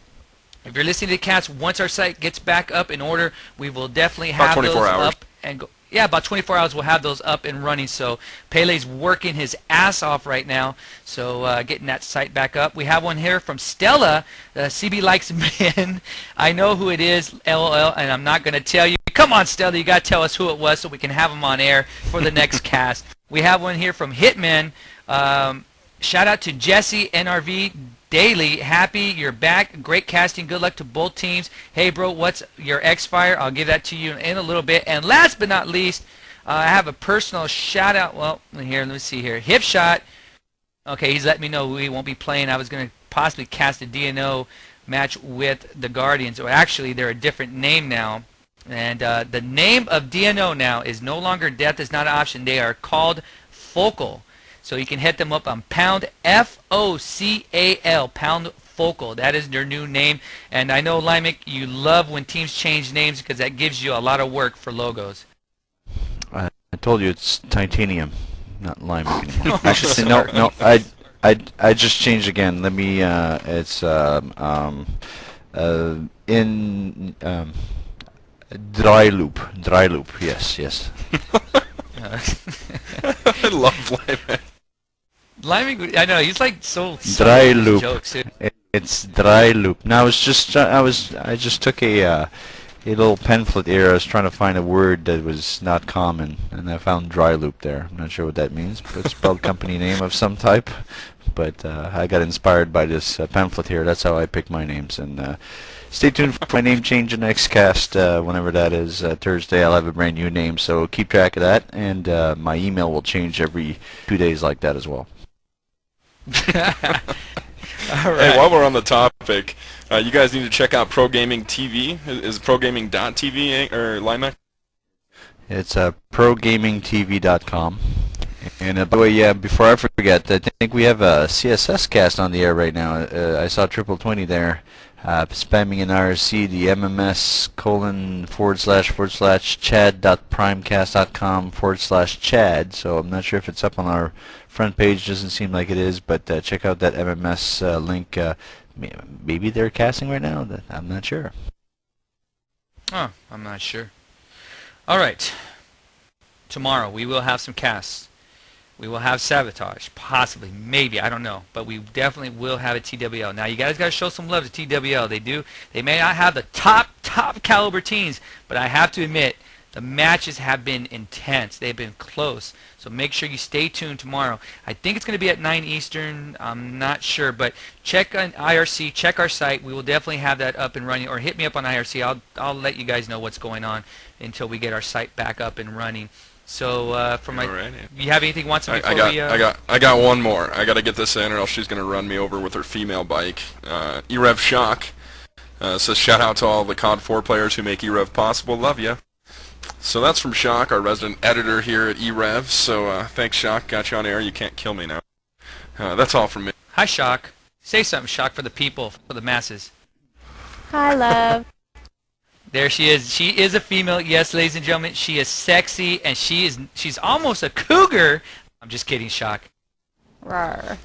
if you're listening to the cast, once our site gets back up in order, we will definitely have those up and go. Yeah, about 24 hours we'll have those up and running. So Pele's working his ass off right now, so getting that site back up. We have one here from Stella. CB likes men. I know who it is, LOL, and I'm not going to tell you. Come on, Stella, you got to tell us who it was so we can have him on air for the next cast. We have one here from Hitman. Shout out to Jesse, NRV, Daily. Happy you're back. Great casting. Good luck to both teams. Hey, bro, what's your X-Fire? I'll give that to you in a little bit. And last but not least, I have a personal shout out. Well, here, let me see here. Hip Shot. Okay, he's let me know he won't be playing. I was going to possibly cast a DNO match with the Guardians. Or actually, they're a different name now. And the name of DNO now is no longer Death is Not an Option. They are called Focal. So you can hit them up on pound F-O-C-A-L, pound Focal. That is their new name. And I know, Limek, you love when teams change names because that gives you a lot of work for logos. I told you it's titanium, not Limek anymore. I should say no. I just changed again. Let me. It's in dry loop. Dry loop. Yes. I love Limek. Limek, I know he's like so dry loop. Jokes, it's dry loop. Now it's just I just took a little pamphlet here. I was trying to find a word that was not common, and I found dry loop there. I'm not sure what that means, but it's spelled company name of some type. But I got inspired by this pamphlet here. That's how I pick my names. And stay tuned for my name change in the next cast, whenever that is. Thursday, I'll have a brand new name, so keep track of that. And my email will change every 2 days like that as well. All right. Hey, while we're on the topic, you guys need to check out Pro Gaming TV. Is progaming.tv or Limek? It's progamingtv.com. And by the way, yeah, before I forget, I think we have a CSS cast on the air right now. I saw Triple 20 there spamming in RC the mms://chad.primecast.com/chad. So I'm not sure if it's up on our front page. Doesn't seem like it is, but check out that MMS link. Maybe they're casting right now. I'm not sure. Oh, I'm not sure. All right. Tomorrow we will have some casts. We will have Sabotage, possibly, maybe, I don't know, but we definitely will have a TWL. Now you guys got to show some love to TWL. They may not have the top caliber teams, but I have to admit, The matches have been intense. They've been close. So make sure you stay tuned tomorrow. I think it's going to be at 9 Eastern. I'm not sure, but check on IRC, check our site. We will definitely have that up and running, or hit me up on IRC. I'll let you guys know what's going on until we get our site back up and running. So for my, you have anything Watson before I got one more. I got to get this in, or else she's going to run me over with her female bike. e-rev Shock says shout out to all the COD4 players who make e-rev possible. Love ya. So that's from Shock, our resident editor here at e-rev. So thanks, Shock. Got you on air. You can't kill me now. That's all from me. Hi, Shock. Say something, Shock, for the people, for the masses. Hi, love. There she is. She is a female. Yes, ladies and gentlemen, she is sexy, and she's almost a cougar. I'm just kidding, Shock. Rawr.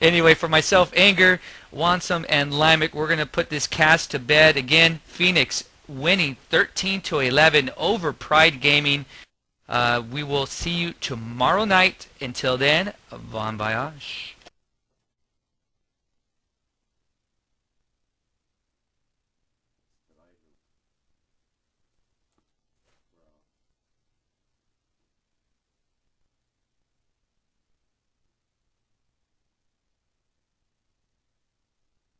Anyway, for myself, Anger, Wansum, and Limek, we're going to put this cast to bed. Again, Phoenix winning 13-11 over Pride Gaming. We will see you tomorrow night. Until then, bon voyage.